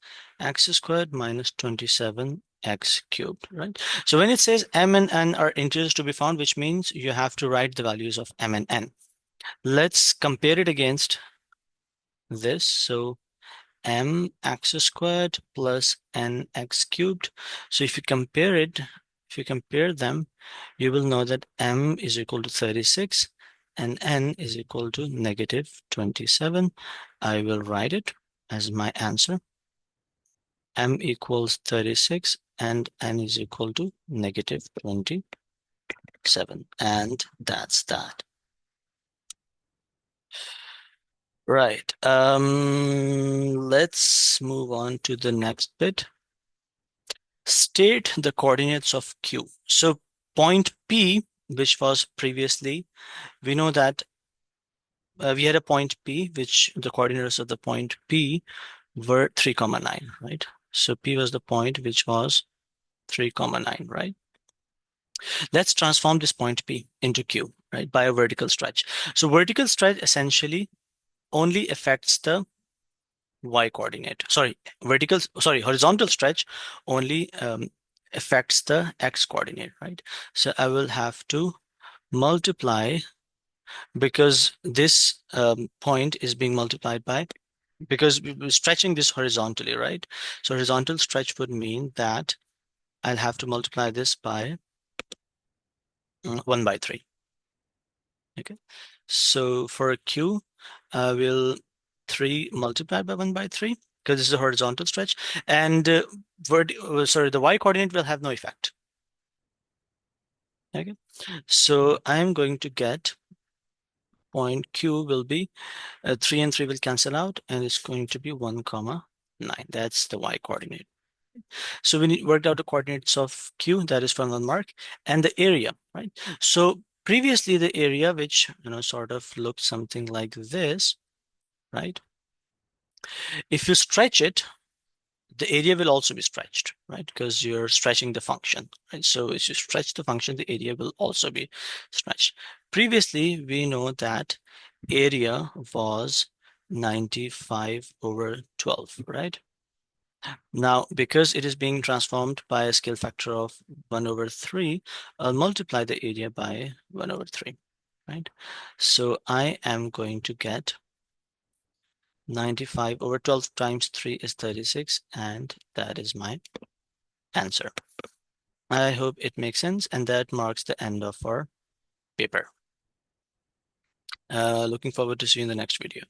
x squared minus 27x cubed, right? So when it says m and n are integers to be found, which means you have to write the values of m and n. Let's compare it against this. So mx squared plus nx cubed. So if you compare it, if you compare them, you will know that m is equal to 36 and n is equal to negative 27. I will write it as my answer. M equals 36 and n is equal to negative 27. And that's that. Right. Let's move on to the next bit. State the coordinates of Q. So point P, which was previously, we know that we had a point P, which the coordinates of the point P were 3 comma 9, right? So P was the point which was 3 comma 9, right? Let's transform this point P into Q, right, by a vertical stretch. So vertical stretch essentially only affects the y coordinate. Horizontal stretch only affects the x coordinate, right? So I will have to multiply because this point is being multiplied by, because we're stretching this horizontally, right? So horizontal stretch would mean that I'll have to multiply this by 1 by 3. Okay. So for a Q, we'll 3 multiplied by 1 by 3 because this is a horizontal stretch. And the y coordinate will have no effect. Okay. So I'm going to get point Q will be 3 and 3 will cancel out, and it's going to be 1 comma 9. That's the y coordinate. So we worked out the coordinates of Q, that is from 1 mark, and the area, right? So previously the area, which sort of looked something like this, right? If you stretch it, the area will also be stretched, right? Because you're stretching the function, right? So as you stretch the function, the area will also be stretched. Previously, we know that area was 95 over 12, right? Now, because it is being transformed by a scale factor of 1 over 3, I'll multiply the area by 1 over 3, right? So I am going to get 95 over 12 times 3 is 36, and that is my answer. I hope it makes sense, and that marks the end of our paper. Looking forward to seeing you in the next video.